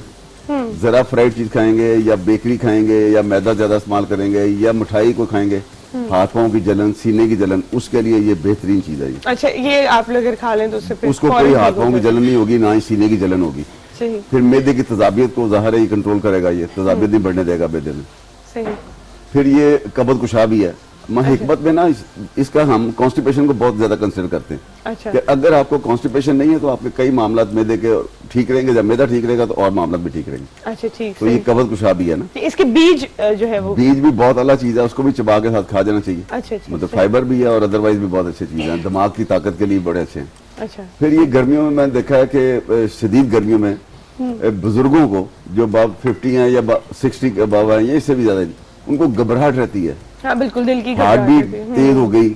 जरा फ्राइड चीज खाएंगे या बेकरी खाएंगे या मैदा ज्यादा इस्तेमाल करेंगे या मिठाई को खाएंगे, हाथ पाँव की जलन, सीने की जलन, उसके लिए ये बेहतरीन चीज है। अच्छा, ये आप लोग अगर खा लें तो उससे फिर उसको फौरन कोई ठीक हाथ हो पाँव की जाए। जलन नहीं होगी, ना ही सीने की जलन होगी। सही फिर मैदे की तजाबियत को ज़ाहिर है ये कंट्रोल करेगा, ये तजाबियत नहीं बढ़ने देगा मैदे में। सही। फिर ये कब्ज़ कुशा भी है। हिकमत में ना इसका हम कॉन्स्टिपेशन को बहुत ज्यादा कंसिडर करते हैं। अच्छा। कि अगर आपको कॉन्स्टिपेशन नहीं है तो आपके कई मामला मैदे के ठीक रहेंगे, जब मैदा ठीक रहेगा तो और मामला भी ठीक रहेंगे। अच्छा, ठीक। तो ये कब्ज़ कुशा भी है ना। इसके बीज जो है वो, बीज भी बहुत अला चीज है, उसको भी चबा के साथ खा जाना चाहिए। अच्छा, अच्छा, मतलब फाइबर भी है और अदरवाइज भी बहुत अच्छी चीज है, दिमाग की ताकत के लिए बड़े अच्छे हैं। अच्छा। फिर ये गर्मियों में मैंने देखा है कि शदीद गर्मियों में बुजुर्गों को जो 50 हैं या 60 के अबव हैं या इससे भी ज्यादा, उनको घबराहट रहती है, हाँ बिल्कुल, दिल की हार्ट घबराहट बीट होती है। तेज हो गई,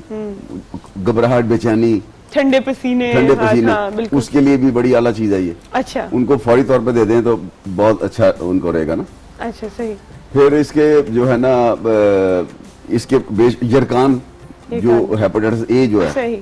घबराहट, बेचैनी, ठंडे पसीने, ठंडे हाँ, पसीने, हाँ, बिल्कुल। उसके लिए भी बड़ी आला चीज है ये। अच्छा, उनको फौरी तौर पे दे दें तो बहुत अच्छा उनको रहेगा ना। अच्छा, सही। फिर इसके जो है ना इसके यरकान जो हेपेटाइटिस ए जो है सही।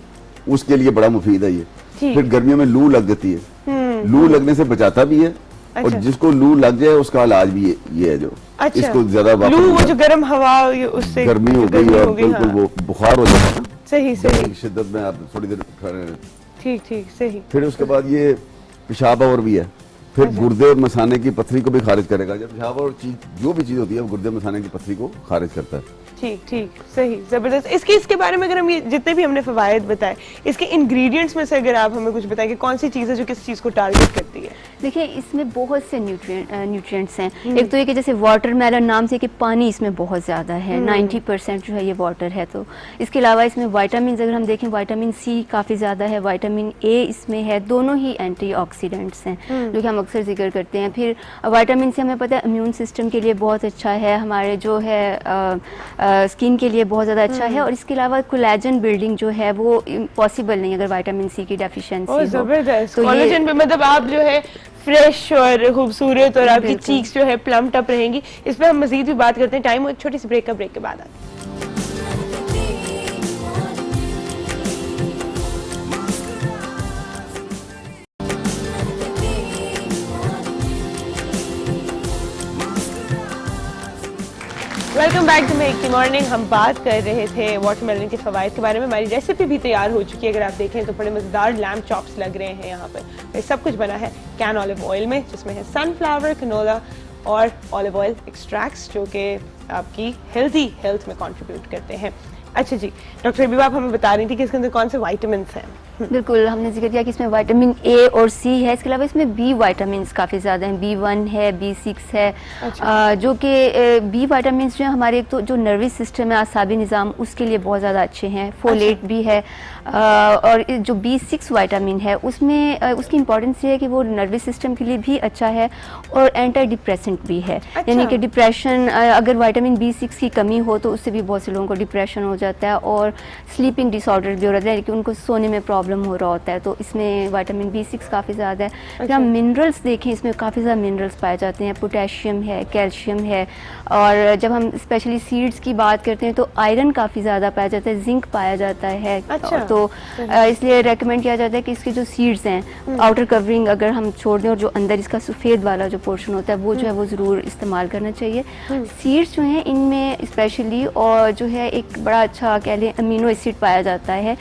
उसके लिए बड़ा मुफीद है ये। ठीक। फिर गर्मियों में लू लग जाती है, लू लगने से बचाता भी है, और अच्छा। जिसको लू लग जाए उसका इलाज भी ये है जो अच्छा। इसको ज्यादा लू, वो जो गर्म हवा, ये उससे गर्मी हो गई गर्मी और हो गई, बिल्कुल हाँ। वो बुखार हो जाता है ना, सही सही, शिद्दत में आप थोड़ी देर खड़े रहें। ठीक ठीक, सही। फिर उसके बाद ये पेशाब और भी है, फिर गुर्दे और मसाने की पथरी को भी खारिज करेगा। जब पेशाब और चीज जो भी चीज होती है वो गुर्दे मसाने की पथरी को खारिज करता है। ठीक ठीक, सही, जबरदस्त। इसके बारे में अगर हम ये जितने भी हमने फवायद बताए, इसके इंग्रेडिएंट्स में से अगर आप हमें कुछ बताएं कि कौन सी चीज़ है जो किस चीज़ को टारगेट करती है। देखिए इसमें बहुत से न्यूट्रिएंट्स हैं। एक तो ये कि जैसे वाटरमेलन नाम से कि पानी इसमें बहुत ज़्यादा है, 90% जो है ये वाटर है। तो इसके अलावा इसमें विटामिन अगर हम देखें, विटामिन सी काफ़ी ज़्यादा है, विटामिन ए इसमें है, दोनों ही एंटीऑक्सीडेंट्स हैं जो कि हम अक्सर जिक्र करते हैं। फिर विटामिन सी हमें पता है इम्यून सिस्टम के लिए बहुत अच्छा है, हमारे जो है स्किन के लिए बहुत ज़्यादा अच्छा है, और इसके अलावा कोलेजन बिल्डिंग जो है वो पॉसिबल नहीं अगर विटामिन सी की डेफिशिएंसी हो। जबरदस्त। तो कोलेजन पे मतलब आप जो है फ्रेश और खूबसूरत और आपकी बिल्कुल। चीक्स जो है प्लम्प्ड अप रहेंगी। इस पे हम मजीद भी बात करते हैं, टाइम एक छोटी सी ब्रेक का, ब्रेक के बाद आते हैं। Welcome back to Make the Morning. हम बात कर रहे थे वाटरमेलन के फवाइद के बारे में। हमारी रेसिपी भी तैयार हो चुकी है, अगर आप देखें तो बड़े मज़ेदार लैम्ब चॉप्स लग रहे हैं यहाँ पर। ये सब कुछ बना है कैन ऑलिव ऑयल में, जिसमें है सनफ्लावर, कनोला और ऑलिव ऑयल एक्सट्रैक्ट्स, जो कि आपकी हेल्थ में कंट्रीब्यूट करते हैं। अच्छा जी, डॉक्टर अबीबा, आप हमें बता रही थी कि इसके अंदर कौन से विटामिन हैं? बिल्कुल, हमने जिक्र किया कि इसमें विटामिन ए और सी है, इसके अलावा इसमें बी विटामिन काफ़ी ज़्यादा हैं, B1 है, B6 है। जो कि बी विटामिन जो है हमारे एक तो जो नर्वस सिस्टम है, आसाबी निज़ाम, उसके लिए बहुत ज़्यादा अच्छे हैं। फोलेट भी है, और जो B6 विटामिन है उसमें उसकी इंपॉर्टेंस ये है कि वो नर्वस सिस्टम के लिए भी अच्छा है और एंटी डिप्रेसेंट भी है। यानी कि डिप्रेशन, अगर विटामिन B6 की कमी हो तो उससे भी बहुत से लोगों को डिप्रेशन हो जाता है, और स्लीपिंग डिसऑर्डर भी हो रहा है कि उनको सोने में प्रॉब्लम हो रहा होता है, तो इसमें विटामिन B6 काफ़ी ज़्यादा है। फिर हम मिनरल्स देखें, इसमें काफ़ी ज़्यादा मिनरल्स पाए जाते हैं, पोटेशियम है, कैल्शियम है, और जब हम स्पेशली सीड्स की बात करते हैं तो आयरन काफ़ी ज़्यादा पाया जाता है, जिंक पाया जाता है। तो इसलिए रेकमेंड किया जाता है कि इसके जो सीड्स हैं, आउटर कवरिंग अगर हम छोड़ दें और जो अंदर इसका सफ़ेद वाला जो पोर्शन होता है वो जो है वो ज़रूर इस्तेमाल करना चाहिए। सीड्स जो हैं इनमें स्पेशली और जो है एक बड़ा अच्छा कह लें अमीनो एसिड पाया जाता है।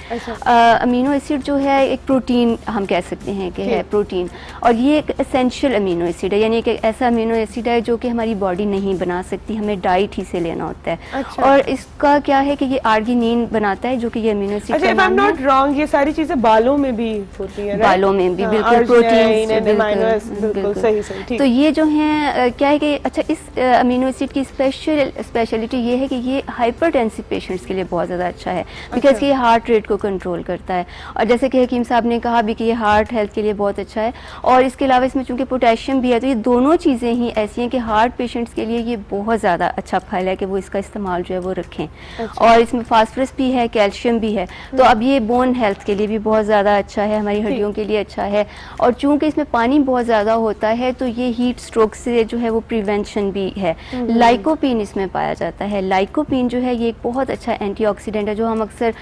अमीनो एसिड जो है एक प्रोटीन हम कह सकते हैं कि है प्रोटीन, और ये एक एसेंशियल अमीनो एसिड है, यानी कि एक ऐसा अमीनो एसिड है जो कि हमारी बॉडी नहीं बना सकती, हमें डाइट ही से लेना होता है। और इसका क्या है कि ये आर्गिनिन बनाता है, जो कि ये अमीनो एसिड अच्छा, if I'm not wrong, ये सारी चीजें बालों में भी होती हैं, बालों में भी बिल्कुल प्रोटीन, बिल्कुल सही ठीक। तो ये जो है क्या है कि अच्छा इस अमीनो एसिड की स्पेशलिटी ये है कि ये हाइपरटेंसिव पेशेंट्स के लिए बहुत ज़्यादा अच्छा है, बिकॉज कि ये हार्ट रेट को कंट्रोल करता है, और जैसे कि हकीम साहब ने कहा भी कि ये हार्ट हेल्थ के लिए बहुत अच्छा है। और इसके अलावा इसमें चूंकि पोटेशियम भी है, तो ये दोनों चीज़ें ही ऐसी हैं कि हार्ट पेशेंट्स के लिए ये बहुत ज़्यादा अच्छा फल है कि वो इसका इस्तेमाल जो है वो रखें। और इसमें फास्फोरस भी है, कैल्शियम भी है, तो अब ये बोन हेल्थ के लिए भी बहुत ज़्यादा अच्छा है, हमारी हड्डियों के लिए अच्छा है। और चूंकि इसमें पानी बहुत ज़्यादा होता है तो ये हीट स्ट्रोक से जो है वो प्रिवेंशन भी है। लाइकोपीन इसमें पाया जाता है। लाइकोपीन जो है ये एक बहुत अच्छा एंटीऑक्सीडेंट है, जो हम अक्सर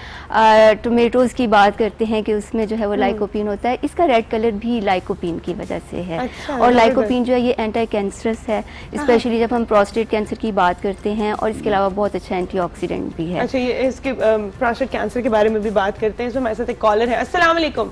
टोमेटोज़ की बात करते हैं कि उसमें जो है वो लाइकोपीन होता है, इसका रेड कलर भी लाइकोपीन की वजह से है। और लाइकोपीन जो है ये एंटी कैंसरस है, स्पेशली जब हम प्रोस्टेट कैंसर की बात करते हैं, और इसके अलावा बहुत अच्छा एंटीऑक्सीडेंट भी है। अच्छा, ये इसके प्रोस्टेट कैंसर के बारे में भी बात करते हैं। तो हमारे साथ एक कॉलर है। अस्सलाम वालेकुम।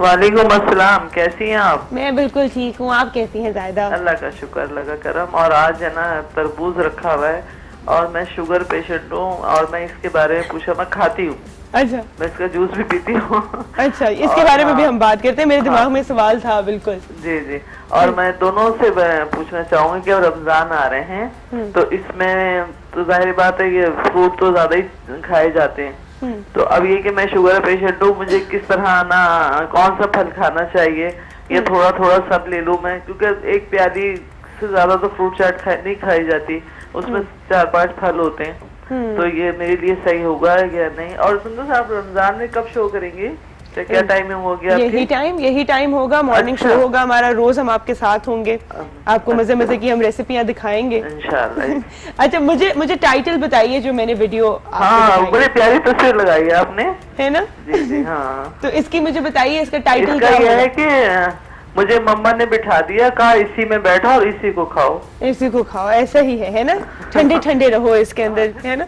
वालेकुम अस्सलाम, कैसी हैं आप? मैं बिल्कुल ठीक हूँ, आप कैसी हैं ज़ायदा? अल्लाह का शुक्र, अल्लाह का करम। और आज है ना तरबूज रखा हुआ है, और मैं शुगर पेशेंट हूँ, और मैं इसके बारे में पूछा, मैं खाती हूँ। अच्छा, मैं इसका जूस भी पीती हूँ। अच्छा, इसके बारे में भी हम बात करते हैं, मेरे दिमाग में सवाल था। बिल्कुल जी जी। और मैं दोनों से पूछना चाहूंगी कि अब रमजान आ रहे हैं, तो इसमें तो जाहिर बात है ये फ्रूट तो ज्यादा ही खाए जाते हैं, तो अब ये कि मैं शुगर पेशेंट हूँ, मुझे किस तरह ना कौन सा फल खाना चाहिए, या थोड़ा थोड़ा सब ले लूँ मैं, क्योंकि एक प्याली से ज्यादा तो फ्रूट चाट नहीं खाई जाती, उसमें 4-5 फल होते हैं, तो ये मेरे लिए सही होगा या नहीं? और सुनो साहब, रमजान में कब शो करेंगे? क्या टाइमिंग हो गया? यही टाइम होगा, मॉर्निंग शो होगा हमारा, रोज हम आपके साथ होंगे, आपको मजे मजे की हम रेसिपियां दिखाएंगे इंशाल्लाह। अच्छा, मुझे टाइटल बताइए जो मैंने वीडियो, हाँ बड़ी प्यारी तस्वीर लगाई है आपने, है ना? जी जी हाँ। तो इसकी मुझे बताइए, इसका टाइटल क्या है? कि मुझे मम्मा ने बिठा दिया, कहा इसी में बैठो और इसी को खाओ, ऐसा ही है ना? ठंडे ठंडे रहो इसके अंदर, है ना?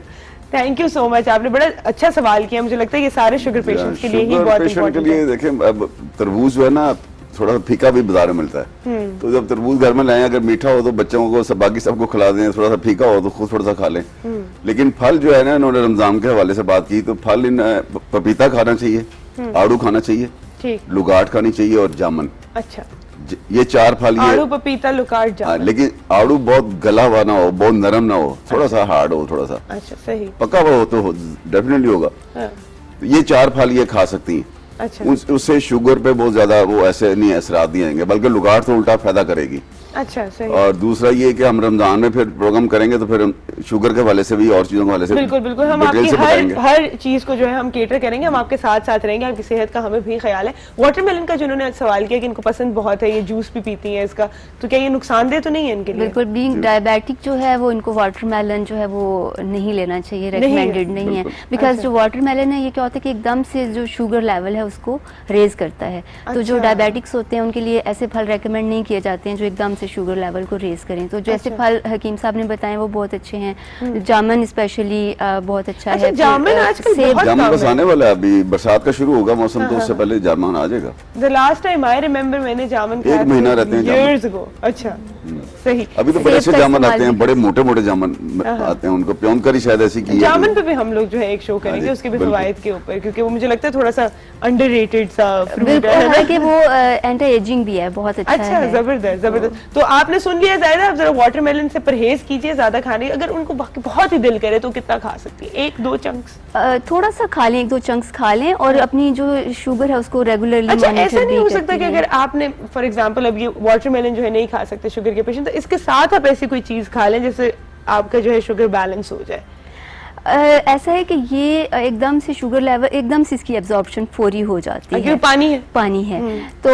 थैंक यू सो मच, आपने बड़ा अच्छा सवाल किया। मुझे लगता है ये सारे शुगर पेशेंट्स के लिए ही बहुत इम्पोर्टेंट है। देखें, अब तरबूज जो है ना थोड़ा फीका भी बाजार में मिलता है, तो जब तरबूज घर में लाएं, अगर मीठा हो तो बच्चों को बाकी सबको खिला दें, थोड़ा सा फीका हो तो खुद थोड़ा सा खा लें। लेकिन फल जो है ना, इन्होंने रमजान के हवाले से बात की, तो फल इन पपीता खाना चाहिए, आड़ू खाना चाहिए, लुगाट खानी चाहिए और जामुन। अच्छा, ये 4 फल, ये आड़ू, पपीता, लुगाट, जामुन। लेकिन आड़ू बहुत गला हुआ ना हो, बहुत नरम ना हो, थोड़ा सा हार्ड हो, थोड़ा सा। अच्छा, सही। पका हुआ हो तो डेफिनेटली होगा। तो ये 4 फल ये खा सकती हैं। अच्छा उससे शुगर पे बहुत ज्यादा वो ऐसे नहीं असरात नहीं आएंगे, बल्कि लुगार तो उल्टा फायदा करेगी। अच्छा सही। और दूसरा ये कि हम रमजान में फिर प्रोग्राम करेंगे तो फिर शुगर के हवाले से भी और चीजों के हवाले से बिल्कुल बिल्कुल हम डिटेल आपकी से बताएंगे। हर चीज को जो है हम केटर करेंगे, हम आपके साथ साथ रहेंगे, आपकी सेहत का हमें भी ख्याल है। वाटरमेलन का जिन्होंने आज सवाल किया कि इनको पसंद बहुत है, ये जूस भी पीती है इसका, तो क्या ये नुकसानदेह तो नहीं है इनके लिए? बिल्कुल, बीइंग डायबिटिक जो है वो इनको वाटरमेलन जो है वो नहीं लेना चाहिए, रेकमेंडेड नहीं है। बिकॉज जो वाटरमेलन है ये क्या होता है कि एकदम से जो शुगर लेवल है उसको रेज करता है। तो जो डायबिटिक्स होते हैं उनके लिए ऐसे फल रेकमेंड नहीं किए जाते हैं जो एकदम से शुगर लेवल को रेज करें। तो जो ऐसे फल हकीम साहब ने बताए वो बहुत अच्छे हैं। जामुन स्पेशली बहुत अच्छा है। जामुन आजकल बहुत जामुन बस आने वाला है, अभी बरसात का शुरू होगा मौसम तो उससे पहले जामुन आ जाएगा। The last time I remember मैंने जामुन खाया एक महीना रहते हैं years ago। अच्छा सही। अभी तो बड़े अच्छे जामुन आते हैं, बड़े मोटे मोटे जामुन आते हैं, उनको प्योन करी शायद ऐसी की है। जामुन पे भी हम लोग जो है एक शो करेंगे उसके भी फवाइद के ऊपर, क्योंकि वो मुझे लगता है थोड़ा सा अंडररेटेड सा फ्रूट है कि वो एंटी एजिंग भी है, बहुत अच्छा है। जबरदस्त जबरदस्त। तो आपने सुन लिया ज़ाहिदा, आप जरा वाटरमेलन से परहेज कीजिए ज्यादा खाने। अगर उनको बहुत ही दिल करे तो कितना खा सकती है? 1-2 चंक्स थोड़ा सा खा लें, 1-2 चंक्स खा लें और अपनी जो शुगर है उसको रेगुलरली। अच्छा ऐसा नहीं हो सकता कि अगर आपने फॉर एग्जांपल अब ये वाटरमेलन जो है नहीं खा सकते शुगर के पेशेंट, तो इसके साथ आप ऐसी कोई चीज खा लें जिससे आपका जो है शुगर बैलेंस हो जाए? ऐसा है कि ये एकदम से शुगर लेवल एकदम से इसकी एब्जॉर्प्शन फौरी हो जाती है। पानी है तो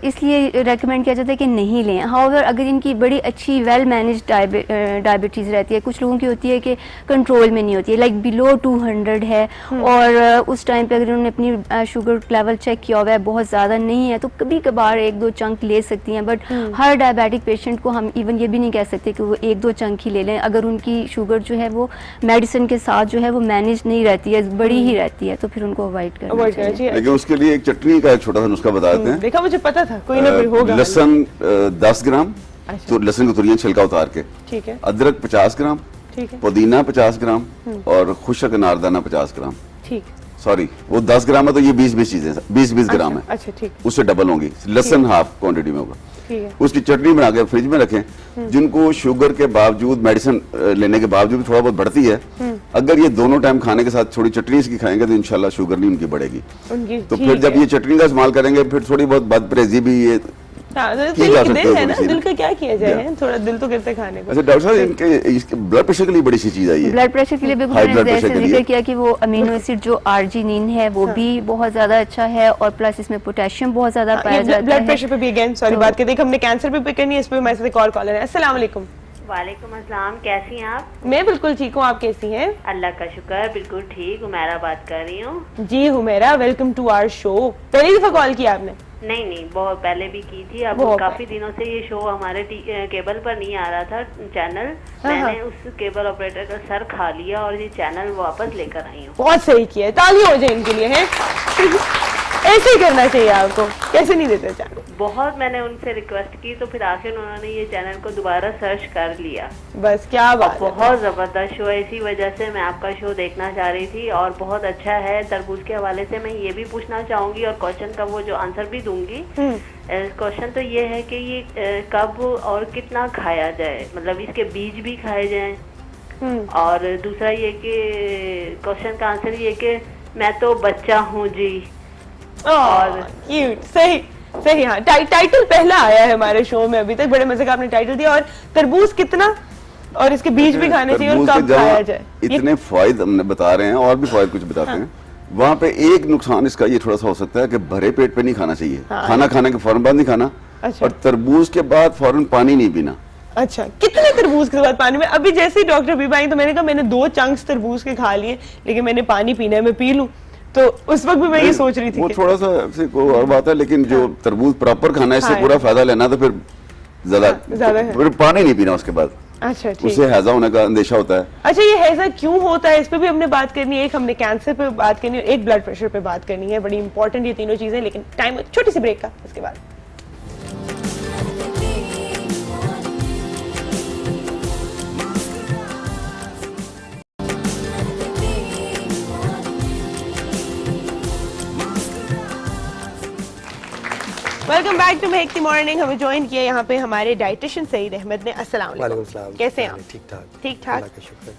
इसलिए रेकमेंड किया जाता है कि नहीं लें। हाउएवर अगर इनकी बड़ी अच्छी वेल मैनेज डायबिटीज़ रहती है, कुछ लोगों की होती है कि कंट्रोल में नहीं होती है, लाइक बिलो 200 है और उस टाइम पे अगर उन्होंने अपनी शुगर लेवल चेक किया हुआ है बहुत ज़्यादा नहीं है तो कभी कभार 1-2 चंक ले सकती हैं। बट हर डायबिटिक पेशेंट को हम इवन ये भी नहीं कह सकते कि वो 1-2 चंक ही ले लें अगर उनकी शुगर जो है वो मेडिसिन के साथ जो है वो मैनेज नहीं रहती है, बड़ी ही रहती है, तो फिर उनको अवॉइड करना चाहिए। लेकिन उसके लिए एक चटनी का एक छोटा सा नुस्खा बता देते हैं। देखा, मुझे पता था कोई ना कोई होगा। लहसुन 10 ग्राम, तो लहसुन की तुरियां छिलका उतार के, ठीक है। अदरक 50 ग्राम, ठीक है। पुदीना 50 ग्राम और खुशक अनारदाना 50 ग्राम। ठीक, सॉरी वो 10 ग्राम है तो ये 20-20 चीजें 20-20 ग्राम है। अच्छा ठीक, उससे डबल होंगी। लहसुन हाफ क्वांटिटी में होगा। ठीक है। उसकी चटनी बना के फ्रिज में रखें। जिनको शुगर के बावजूद मेडिसिन लेने के बावजूद थोड़ा बहुत बढ़ती है, अगर ये दोनों टाइम खाने के साथ थोड़ी चटनी इसकी खाएंगे तो इंशाल्लाह शुगर नहीं उनकी बढ़ेगी। तो फिर जब ये चटनी का इस्तेमाल करेंगे फिर थोड़ी बहुत बदपरहेजी भी ये दिल है ना, दिल का क्या किया जाए, थोड़ा दिल तो करते खाने को। अच्छा डॉक्टर साहब, इनके ब्लड प्रेशर के लिए बड़ी सी चीज आई है। ब्लड प्रेशर के लिए भी जिक्र किया कि वो अमीनो एसिड जो आर्जिनिन है वो भी बहुत ज्यादा अच्छा है और प्लस इसमें पोटेशियम बहुत ज्यादा पाया जाता है। ब्लड प्रेशर पे भी अगेन सॉरी बात कर दी, हमने कैंसर पे पिक करनी है, इस पे हमारे साथ एक और कॉलर है। अस्सलाम वालेकुम। वालेकुम अस्सलाम, कैसी हैं आप? मैं बिल्कुल ठीक हूँ, आप कैसी हैं? अल्लाह का शुक्र, बिल्कुल ठीक। हुमैरा बात कर रही हूँ। जी Humaira, welcome to our show. पहली दफा कॉल किया आपने? नहीं बहुत पहले भी की थी। अब काफी दिनों से ये शो हमारे केबल पर नहीं आ रहा था चैनल। मैंने उस केबल ऑपरेटर का सर खा लिया और ये चैनल वापस लेकर आई हूँ। बहुत सही किया, ताली हो जाए इनके लिए है। ऐसे ही करना चाहिए आपको, कैसे नहीं देते चैनल। बहुत मैंने उनसे रिक्वेस्ट की तो फिर आखिर उन्होंने ये चैनल को दोबारा सर्च कर लिया। बस क्या बात, बहुत जबरदस्त शो है, इसी वजह से मैं आपका शो देखना चाह रही थी और बहुत अच्छा है। तरबूज के हवाले से मैं ये भी पूछना चाहूंगी और क्वेश्चन का वो जो आंसर भी दूंगी। क्वेश्चन तो ये है कि ये कब और कितना खाया जाए, मतलब इसके बीज भी खाए जाएं। और दूसरा ये कि क्वेश्चन का आंसर ये कि मैं तो बच्चा हूँ जी। और क्यूट, सही हाँ। टाइटल पहला आया है हमारे शो में अभी तक, बड़े मजे का आपने टाइटल दिया। और तरबूज कितना और इसके बीज भी खाने चाहिए और कब खाया जाए, इतने फायदे हमने बता रहे हैं और भी फायदे कुछ बताते हैं। वहाँ पे एक नुकसान इसका ये थोड़ा सा हो सकता है कि भरे पेट पे नहीं खाना चाहिए। खाना खाने के फौरन बाद नहीं खाना। और तरबूज के बाद फौरन पानी नहीं पीना। अच्छा, कितने तरबूज के बाद पानी में? अभी जैसे ही डॉक्टर बीबा आई तो मैंने कहा मैंने 2 चंक्स तरबूज के खा लिए, लेकिन मैंने पानी पीना है, मैं पी लूं। तो उस वक्त भी मैं ये सोच रही थी वो थोड़ा सा और बात है, लेकिन जो तरबूज प्रॉपर खाना है इससे पूरा फायदा लेना तो फिर ज्यादा फिर पानी नहीं पीना उसके बाद। अच्छा ठीक, उससे हैजा होने का अंदेशा होता है। अच्छा ये हैजा क्यों होता है, इस पे भी हमने बात करनी है। एक हमने कैंसर पे बात करनी है, एक ब्लड प्रेशर पे बात करनी है, बड़ी इंपॉर्टेंट ये तीनों चीजें। लेकिन टाइम छोटी सी ब्रेक का, इसके बाद welcome back to Make the Morning. हमें ज्वाइन किया यहाँ पे हमारे डाइटिशियन सईद अहमद ने। अस्सलाम वालेकुम, कैसे हैं आप? ठीक ठाक।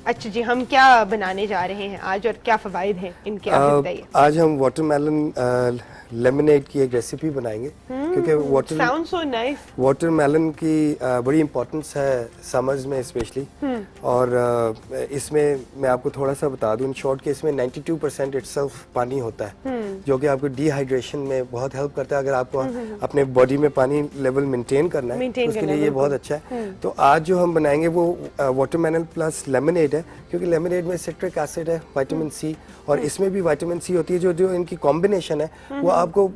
अच्छा जी, हम क्या बनाने जा रहे हैं आज और क्या फवाइद हैं इनके, आप बताइए। आज हम वाटरमेलन लेमनेड की एक रेसिपी बनाएंगे क्योंकि साउंड सो नाइस। वाटरमेलन की बड़ी इंपॉर्टेंस है समर्स में स्पेशली, और इसमें मैं आपको थोड़ा सा बता दूं इन शॉर्ट कि इसमें 92% इटसेल्फ पानी होता है, जो कि आपको डिहाइड्रेशन में बहुत हेल्प करता है। अगर आपको अपने बॉडी में पानी लेवल मेंटेन करना है तो उसके लिए ये बहुत अच्छा है। तो आज जो हम बनाएंगे वो वाटरमेलन प्लस लेमनेड है, क्योंकि लेमनेड में सिट्रिक एसिड है, विटामिन सी, और इसमें भी विटामिन सी होती है। जो इनकी कॉम्बिनेशन है वो आपको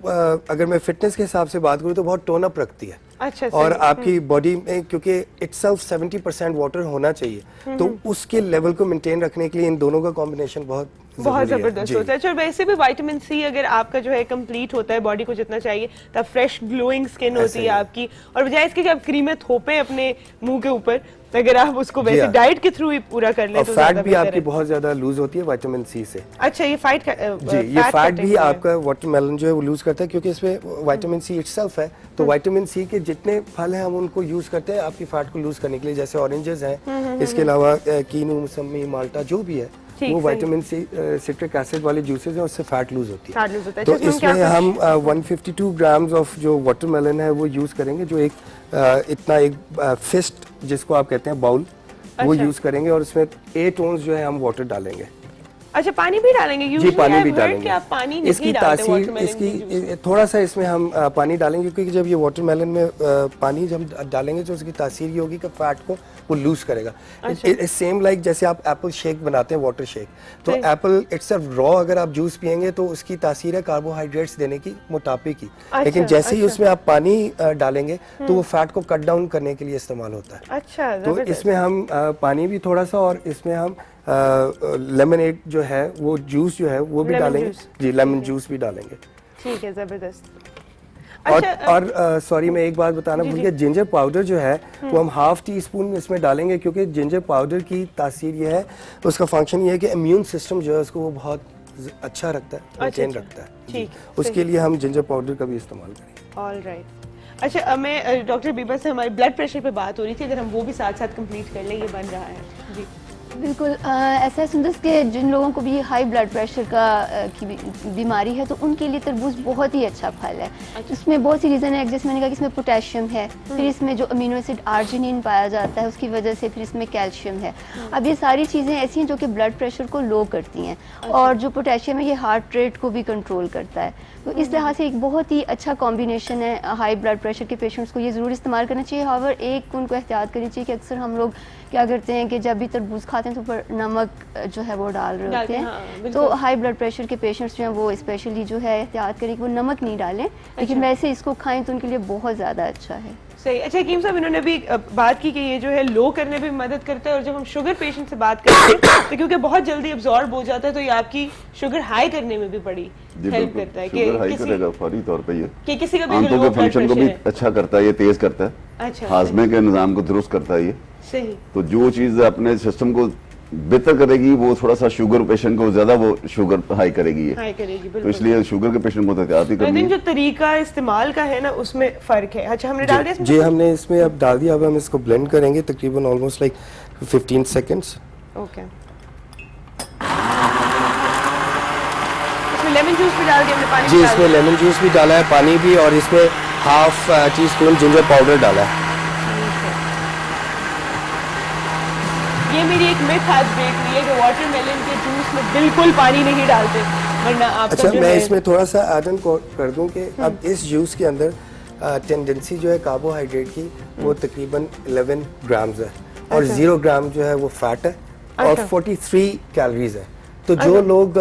अगर मैं फिटनेस के हिसाब से बात करूँ तो बहुत टोन अप रखती है। अच्छा, और आपकी बॉडी में क्योंकि इटसेल्फ 70% वाटर होना चाहिए, तो उसके लेवल को मेंटेन रखने के लिए इन दोनों का कॉम्बिनेशन बहुत जबरदस्त होता है। अच्छा, वैसे भी विटामिन सी अगर आपका जो है कंप्लीट होता है बॉडी को जितना चाहिए, तब फ्रेश ग्लोइंग स्किन होती है आपकी, और बजाय इसके कि आप क्रीमें थोपें अपने मुंह के ऊपर, अगर आप उसको वैसे डाइट के थ्रू ही पूरा कर लें तो फैट भी आपकी बहुत ज्यादा लूज होती है विटामिन सी से। अच्छा, ये ये फैट भी आपका वाटरमेलन जो है वो लूज करता है, क्योंकि इसमें विटामिन सी इटसेल्फ है। तो विटामिन सी के जितने फल हैं हम उनको यूज करते हैं आपकी फैट को लूज करने के लिए, जैसे ऑरेंजेस हैं, इसके अलावा कीनू, मौसमी, माल्टा जो भी है वो विटामिन सी सिट्रिक एसिड वाले जूसेस हैं, उससे फैट लूज होती है। तो इसमें हम 152 ग्राम्स ऑफ जो वाटरमेलन है वो यूज करेंगे, जो एक इतना एक फिस्ट जिसको आप कहते हैं बाउल, वो यूज करेंगे, और उसमें 8 ओंस जो है हम वाटर डालेंगे। अच्छा, पानी भी डालेंगे? जी, पानी भी डालेंगे। आप पानी नहीं इसकी तासीर, इसकी थोड़ा सा इसमें हम पानी डालेंगे, क्योंकि जब ये वाटरमेलन में पानी जब डालेंगे तो उसकी तासीर ये होगी कि फैट को वो लूज करेगा। सेम लाइक जैसे आप एप्पल शेक बनाते हैं, वाटर शेक, तो एप्पल इटसेल्फ रॉ अगर आप जूस पियेंगे तो उसकी तासीर है कार्बोहाइड्रेट्स देने की, मोटापे की। लेकिन जैसे ही उसमें आप पानी डालेंगे तो वो फैट को कट डाउन करने के लिए इस्तेमाल होता है। अच्छा, तो इसमें हम पानी भी थोड़ा सा, और इसमें हम लेमनेड जो है वो जूस जो है वो भी डालेंगे। जी, लेमन जूस भी डालेंगे। ठीक है, जबरदस्त। और सॉरी, मैं एक बात बताना भूल गया, जिंजर पाउडर जो है वो हम ½ टीस्पून इसमें डालेंगे, क्योंकि जिंजर पाउडर की तासीर ये है, उसका फंक्शन ये है कि इम्यून सिस्टम जो है उसको वो बहुत अच्छा रखता है, मेंटेन रखता है। ठीक, उसके लिए हम जिंजर पाउडर का भी इस्तेमाल करेंगे। ऑलराइट। अच्छा, मैं डॉक्टर बीबा से हमारी ब्लड प्रेशर पे बात हो रही थी, अगर हम वो भी साथ साथ कंप्लीट कर लें, ये बन रहा है। जी बिल्कुल, ऐसा है सुंदस के जिन लोगों को भी हाई ब्लड प्रेशर का की बीमारी है तो उनके लिए तरबूज बहुत ही अच्छा फल है। इसमें बहुत सी रीज़न है, जैसे मैंने कहा कि इसमें पोटेशियम है, फिर इसमें जो अमीनो एसिड आर्जिनिन पाया जाता है उसकी वजह से फिर इसमें कैल्शियम है। अब ये सारी चीज़ें ऐसी हैं जो कि ब्लड प्रेशर को लो करती हैं, और जो पोटेशियम है ये हार्ट रेट को भी कंट्रोल करता है। तो इस लिहाज से एक बहुत ही अच्छा कॉम्बिनेशन है। हाई ब्लड प्रेशर के पेशेंट्स को ये ज़रूर इस्तेमाल करना चाहिए। हावर एक उनको एहतियात करनी चाहिए कि अक्सर हम लोग क्या करते हैं कि जब भी तरबूज खाते हैं तो ऊपर नमक जो है वो डाल रहे होते हैं। हाँ, तो हाई ब्लड प्रेशर के पेशेंट्स जो हैं वो स्पेशली जो है एहतियात करें कि वो नमक नहीं डालें, लेकिन वैसे इसको खाएं तो उनके लिए बहुत ज़्यादा अच्छा है। सही। अच्छा हकीम साहब, इन्होंने भी बात की कि ये जो है लो करने में भी मदद करता है, और जब हम शुगर पेशेंट से बात करते हैं तो क्योंकि बहुत जल्दी अब्जॉर्ब हो जाता है तो ये आपकी शुगर हाई करने में भी बड़ी हेल्प करता है। शुगर हाई करेगा फौरी तौर पे ये, कि किसी का भी आंतों के फंक्शन को भी अच्छा करता है, ये तेज करता है, अच्छा, हाजमे के निजाम को दुरुस्त करता है ये। सही। तो जो चीज अपने सिस्टम को बेहतर करेगी वो थोड़ा सा शुगर पेशेंट को ज्यादा वो शुगर हाई करेगी, हाई करेगी। तो इसलिए शुगर के पेशेंट को तो एहतियात ही करनी है। जो तरीका इस्तेमाल का है ना उसमें फर्क है। अच्छा, हमने डाल दिया इसमें? जी, हमने इसमें अब डाल दिया। अब हम इसको ब्लेंड करेंगे तकरीबन ऑलमोस्ट लाइक 15 सेकंड्स। ओके, इसमें लेमन जूस भी डाल दिया हमने, पानी जी, इसमें लेमन जूस भी डाला है, पानी भी, और इसमें ½ टीस्पून जिंजर पाउडर डाला है। ये मेरी एक मिथ आज ब्रेक हुई है कि वाटरमेलन के जूस में बिल्कुल पानी नहीं डालते, वरना आपका अच्छा, मैं इसमें थोड़ा सा ऐड ऑन कर दूं कि अब इस जूस के अंदर टेंडेंसी जो है कार्बोहाइड्रेट की वो तकरीबन 11 ग्राम्स है, और 0 ग्राम जो है वो फैट है, और 43 कैलोरीज है। तो जो लोग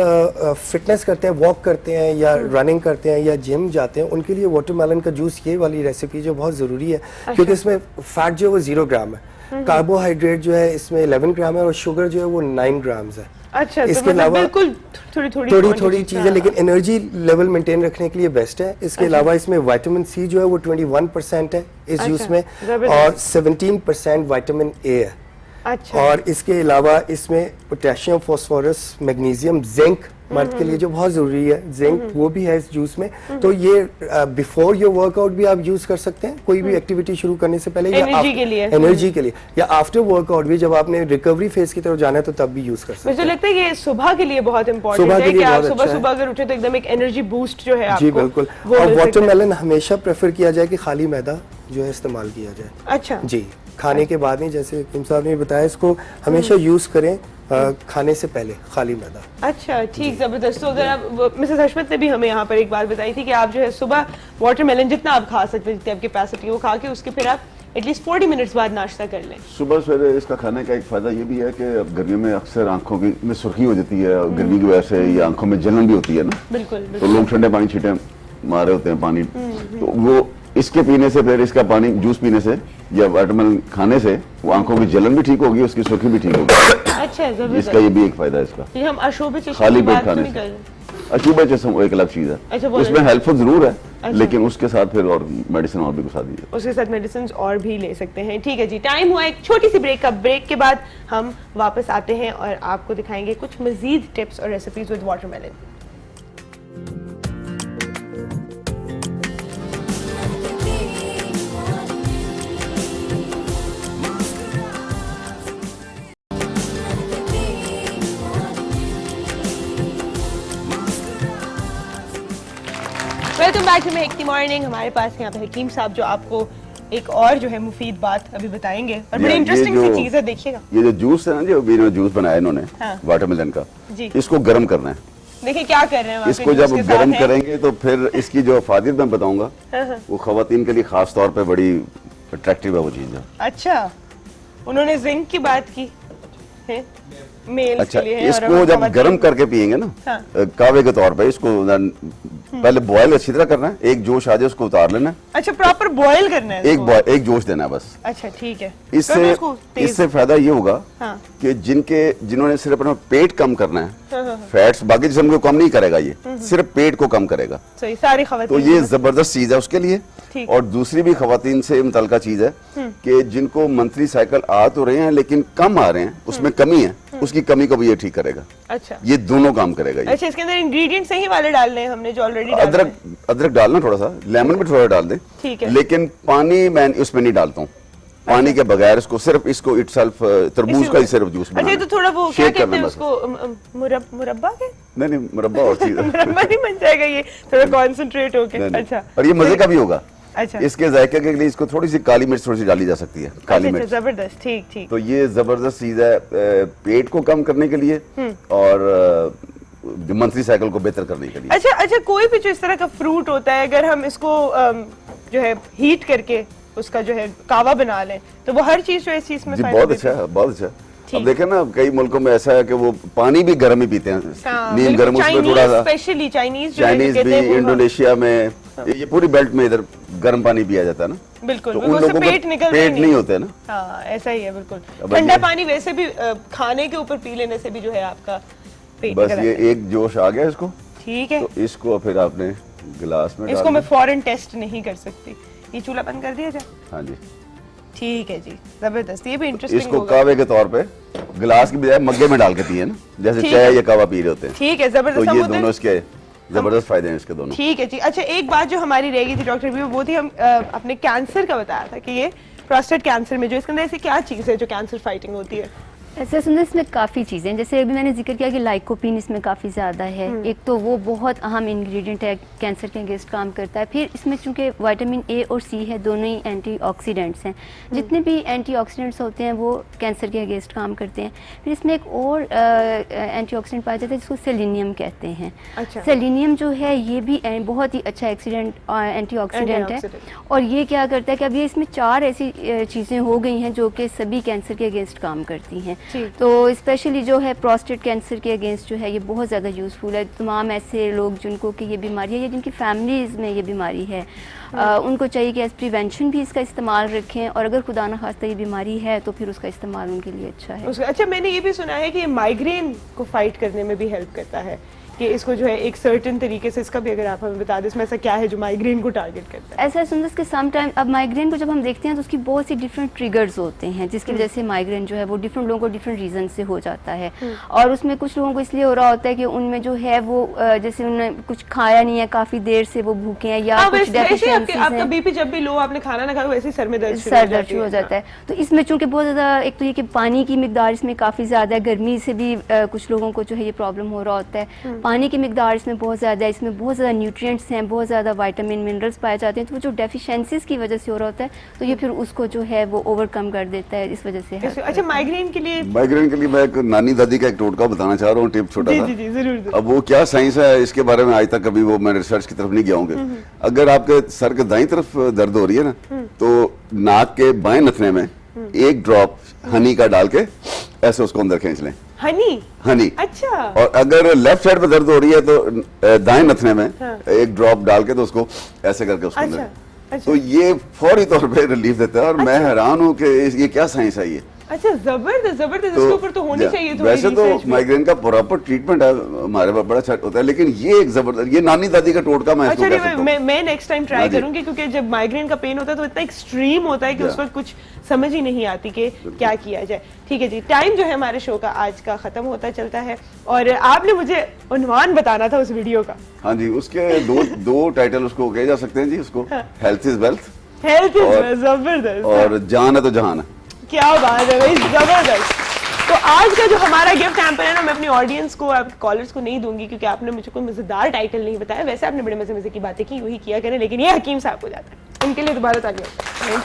फिटनेस करते हैं, वॉक करते हैं या रनिंग करते हैं या जिम जाते हैं, उनके लिए वाटरमेलन का जूस ये वाली रेसिपी जो बहुत ज़रूरी है, क्योंकि इसमें फैट जो है वो 0 ग्राम है, कार्बोहाइड्रेट जो है इसमें 11 ग्राम है, और शुगर जो है वो 9 ग्राम्स है। अच्छा, इसके अलावा बिल्कुल थोड़ी चीजें, लेकिन एनर्जी लेवल मेंटेन रखने के लिए बेस्ट है। इसके अलावा इसमें विटामिन सी जो है वो 21% है इस जूस में, और 17% विटामिन ए है। अच्छा। और इसके अलावा इसमें पोटेशियम, फास्फोरस, मैग्नीशियम, जिंक मर्द के लिए जो बहुत जरूरी है, जिंक वो भी है इस जूस में। तो ये बिफोर योर वर्कआउट भी आप यूज कर सकते हैं, कोई भी एक्टिविटी शुरू करने से पहले, एनर्जी के लिए, या आफ्टर वर्कआउट भी, जब आपने रिकवरी फेज की तरफ जाना है तो तब भी यूज कर सकते हैं। मुझे लगता है ये सुबह के लिए बहुत इंपॉर्टेंट है कि आप सुबह सुबह अगर उठे तो एकदम एक एनर्जी बूस्ट जो है आपको, जी बिल्कुल। और वाटरमेलन हमेशा प्रेफर किया जाए कि खाली मैदा जो है इस्तेमाल किया जाए। अच्छा जी, खाने के बाद नहीं, जैसे किम साहब ने बताया, इसको हमेशा यूज करें खाने से पहले, खाली मैदा। अच्छा ठीक, जबरदस्त। तो अगर आप, मिसेस हशमत ने भी हमें यहाँ पर एक बात बताई थी कि आप जो है सुबह वाटरमेलन जितना आप खा सकते हैं, जितनी आपकी कैपेसिटी वो खा के उसके फिर आप एटलीस्ट 40 मिनट्स बाद नाश्ता कर लें। सुबह सवेरे इसका खाने का एक फायदा ये भी है कि अब गर्मियों में अक्सर आंखों की में सुर्खी हो जाती है, गर्मी की वजह से या आंखों में जलन भी होती है ना, बिल्कुल, तो लोग ठंडे पानी छींटे मारे होते हैं पानी, तो वो इसके पीने से, फिर इसका पानी जूस पीने से या वाटरमेलन खाने से वो आंखों की जलन भी ठीक होगी, उसकी सुर्खी भी ठीक होगी। अच्छा, जबरदस्त। इसका ये भी एक फायदा है इसका। ये हम अशोभे चीज़ खाली पेट खाने से, अशुभ चश्म एक अलग चीज है, अच्छा, उसमें हेल्पफुल जरूर है, लेकिन उसके साथ फिर और मेडिसिन और भी घुसा दीजिए, उसके साथ मेडिसिन और भी ले सकते हैं। ठीक है जी, टाइम हुआ एक छोटी सी ब्रेक का। ब्रेक के बाद हम वापस आते हैं और आपको दिखाएंगे कुछ मजीद टिप्स और recipes with watermelon. Welcome back to Mehekti morning. हमारे पास यहाँ पे हकीम साहब जो आपको एक और जो है मुफीद बात अभी बताएंगे और बड़ी इंटरेस्टिंग सी चीज है, देखिएगा। ये जो जूस है ना, जो इन्होंने जूस बनाया इन्होंने वाटरमेलन का, इसको गर्म करना है। देखिए क्या कर रहे हैं, इसको जब गर्म करेंगे तो फिर इसकी जो फायदे मैं बताऊंगा, वो खवातीन के लिए खास तौर पे बड़ी अट्रैक्टिव है वो चीज। अच्छा, उन्होंने जिंक की बात की है मेल्स अच्छा, के लिए, इसको जब गर्म करके पियेंगे ना, कावे के तौर पे इसको पहले बॉयल अच्छी तरह करना है, एक जोश आ जाए उसको उतार लेना है। अच्छा, प्रॉपर बॉयल करना है, एक जोश देना है बस। अच्छा ठीक है। इससे फायदा ये होगा कि जिन्होंने सिर्फ अपना पेट कम करना है, फैट्स बाकी जिस्म को कम नहीं करेगा, ये सिर्फ पेट को कम करेगा, सही, सारी खवातीन, तो ये जबरदस्त चीज है उसके लिए। और दूसरी भी खवातीन से मुतल्लिका चीज है कि जिनको मंथली साइकिल आ तो रहे हैं लेकिन कम आ रहे हैं, उसमें कमी है, उसकी कमी को भी ये ठीक करेगा। अच्छा, ये दोनों काम करेगा ये। अच्छा, इसके अंदर इंग्रेडिएंट्स सही वाले डालने हैं हमने जो ऑलरेडी अदरक डालना, थोड़ा सा लेमन भी थोड़ा डाल दें, ठीक है, लेकिन पानी मैं उसमें नहीं डालता हूँ, पानी के बगैर इसको सिर्फ इसको इटसेल्फ तरबूज का ही सिर्फ जूस बनाना। अच्छा, तो थोड़ा वो क्या कहते हैं उसको, मुरब्बा के? नहीं, मुरब्बा और चीज मुरब्बा नहीं बन जाएगा ये, थोड़ा कंसंट्रेट होके। अच्छा, और ये मजे का भी होगा। अच्छा, इसके जायके के लिए इसको थोड़ी सी काली मिर्च थोड़ी सी डाली जा सकती है, काली मिर्च। जबरदस्त, ठीक ठीक। तो ये जबरदस्त चीज है पेट को कम करने के लिए और मंथली साइकिल को बेहतर करने के लिए। अच्छा, कोई भी जो इस तरह का फ्रूट होता है, अगर हम इसको जो है हीट करके उसका जो है कावा बना लें, तो वो हर चीज जो है इस चीज में बहुत अच्छा है, बहुत अच्छा। अब देखें ना, कई मुल्कों में ऐसा है कि वो पानी भी गर्म ही पीते हैं, नीम गर्म, उसमें थोड़ा सा स्पेशली चाइनीज भी, इंडोनेशिया में, ये पूरी बेल्ट में इधर गर्म पानी पिया जाता है ना, बिल्कुल, तो उन लोगों को पेट नहीं होते ना। हाँ, ऐसा ही है बिल्कुल। ठंडा पानी वैसे भी खाने के ऊपर पी लेने से भी जो है आपका पेट, बस ये एक जोश आ गया इसको, ठीक है, तो इसको फिर आपने गिलास में, इसको मैं फौरन टेस्ट नहीं कर सकती, ये चूल्हा बंद कर दिया जाए। हाँ जी, ठीक है जी, जबरदस्त, ये भी इंटरेस्टिंग इसको कावे के तौर पे गिलास की बजाय मग्गे में डाल के पिए ना, जैसे चाय या कावा पी रहे होते हैं। ठीक है, जबरदस्त। तो ये दोनों इसके जबरदस्त फायदे हैं इसके दोनों। ठीक है जी। अच्छा, एक बात जो हमारी रह गई थी डॉक्टर भी, वो थी हम अपने कैंसर का बताया था कि ये प्रोस्टेट कैंसर में जो इसके अंदर ऐसी क्या चीज़ है जो कैंसर फाइटिंग होती है? ऐसा सुंदर, इसमें काफ़ी चीज़ें हैं, जैसे अभी मैंने जिक्र किया कि लाइकोपीन इसमें काफ़ी ज़्यादा है, एक तो वो बहुत अहम इंग्रेडिएंट है, कैंसर के अगेंस्ट काम करता है। फिर इसमें चूंकि विटामिन ए और सी है, दोनों ही एंटीऑक्सीडेंट्स हैं, जितने भी एंटीऑक्सीडेंट्स होते हैं वो कैंसर के अगेंस्ट काम करते हैं। फिर इसमें एक और एंटीऑक्सीडेंट पाया जाता है जिसको सेलेनियम कहते हैं। अच्छा। सेलेनियम जो है ये भी बहुत ही अच्छा एंटीऑक्सीडेंट है, और ये क्या करता है कि अब ये इसमें 4 ऐसी चीज़ें हो गई हैं जो कि सभी कैंसर के अगेंस्ट काम करती हैं। तो स्पेशली जो है प्रोस्टेट कैंसर के अगेंस्ट जो है ये बहुत ज़्यादा यूज़फुल है। तमाम ऐसे लोग जिनको कि ये बीमारी है या जिनकी फैमिलीज़ में ये बीमारी है, उनको चाहिए कि एज प्रिवेंशन भी इसका इस्तेमाल रखें, और अगर खुदा न खास्ता ये बीमारी है तो फिर उसका इस्तेमाल उनके लिए अच्छा है। अच्छा, मैंने ये भी सुना है कि ये माइग्रेन को फाइट करने में भी हेल्प करता है, कि इसको जो है एक सर्टेन तरीके से, इसका भी अगर आप हमें बता दें इसमें ऐसा क्या है जो माइग्रेन को टारगेट करता है? ऐसा है सुंदर कि सम टाइम अब माइग्रेन को जब हम देखते हैं तो उसकी बहुत सी डिफरेंट ट्रिगर्स होते हैं जिसकी वजह से माइग्रेन जो है वो डिफरेंट लोगों को डिफरेंट रीजन से हो जाता है। और उसमें कुछ लोगों को इसलिए हो रहा होता है कि उनमें जो है वो जैसे उन्होंने कुछ खाया नहीं है, काफी देर से वो भूखे हैं या कुछ डेफिशिएंसीज आपका बीपी जब भी लो, आपने खाना ना खाया वैसे ही सर में दर्द शुरू हो जाता है। तो इसमें चूंकि बहुत ज़्यादा एक तो ये कि पानी की मिकदार इसमें काफ़ी ज़्यादा है, गर्मी से भी कुछ लोगों को जो है ये प्रॉब्लम हो रहा होता है। पानी की मिकदार इसमें बहुत ज़्यादा है, इसमें बहुत ज़्यादा न्यूट्रिएंट्स हैं, बहुत ज़्यादा विटामिन मिनरल्स पाए जाते हैं। तो वो जो डेफिशिएंसीज की वजह से हो रहा होता है तो ये फिर उसको जो है वो ओवरकम कर देता है, इस वजह से। अच्छा, माइग्रेन के लिए मैं एक नानी दादी का एक टोटका बताना चाह रहा हूँ, टिप छोटा सा। जी जरूर। अब वो क्या साइंस है इसके बारे में आज तक कभी वो मैं रिसर्च की तरफ नहीं गया हूँ। अगर आपके सर के दाईं तरफ दर्द हो रही है ना तो नाक के बाएं नथने में एक ड्रॉप हनी का डाल के ऐसे उसको अंदर खींच लें। हनी। अच्छा। और अगर लेफ्ट साइड पे दर्द हो रही है तो दाएं नथने में एक ड्रॉप डाल के तो उसको ऐसे करके उसको अंदर। तो ये फौरी तौर पे रिलीफ देता है और मैं हैरान हूँ कि ये क्या साइंस है ये। अच्छा, जबरदस्त जबरदस्त। इसके ऊपर तो होनी चाहिए थोड़ी वैसे तो रिसर्च भी। माइग्रेन का प्रॉपर ट्रीटमेंट है हमारे पास बड़ा अच्छा होता है, लेकिन ये एक जबरदस्त, ये नानी दादी का टोटका मैं इसको कह सकता हूं। मैं नेक्स्ट टाइम ट्राई करूंगी क्योंकि जब माइग्रेन का पेन होता है तो इतना एक्सट्रीम होता है कि उस वक्त कुछ समझ ही नहीं आती कि क्या किया जाए। ठीक है जी, टाइम जो है हमारे शो का आज का खत्म होता चलता है और आपने मुझे उन्वान बताना था उस वीडियो का। हाँ जी, उसके दो टाइटल उसको कहे जा सकते हैं जी, उसको health is wealth, health is wealth, जबरदस्त, और जान है तो जहान है। क्या बात है भाई, जबरदस्त। तो आज का जो हमारा गिफ्ट हैम्पर है ना, मैं अपनी ऑडियंस को, आपके कॉलर्स को नहीं दूंगी क्योंकि आपने मुझे कोई मजेदार टाइटल नहीं बताया। वैसे आपने बड़े मजे मजे की बातें की, वही किया करें, लेकिन ये हकीम साहब को जाता है। उनके लिए दोबारा तालियां।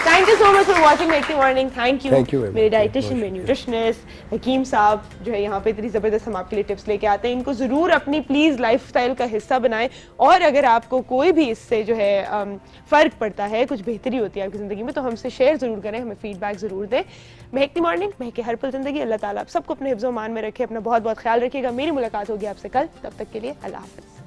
Thank you so much for watching make the morning. Thank you मेरे डाइटिशियन, मेरे न्यूट्रिशनिस्ट हकीम साहब जो है यहाँ पे इतनी ज़बरदस्त हम आपके लिए टिप्स लेके आते हैं। इनको ज़रूर अपनी प्लीज़ लाइफस्टाइल का हिस्सा बनाएं और अगर आपको कोई भी इससे जो है फ़र्क पड़ता है, कुछ बेहतरी होती है आपकी ज़िंदगी में, तो हमसे शेयर ज़रूर करें, हमें फीडबैक ज़रूर दें। महक द मॉर्निंग, महके हर पल ज़िंदगी। अल्लाह ताला आप सबको अपने हिफ्ज़-ओ-मान में रखे, अपना बहुत बहुत ख्याल रखिएगा। मेरी मुलाकात होगी आपसे कल, तब तक के लिए अल्लाह हाफ़िज़।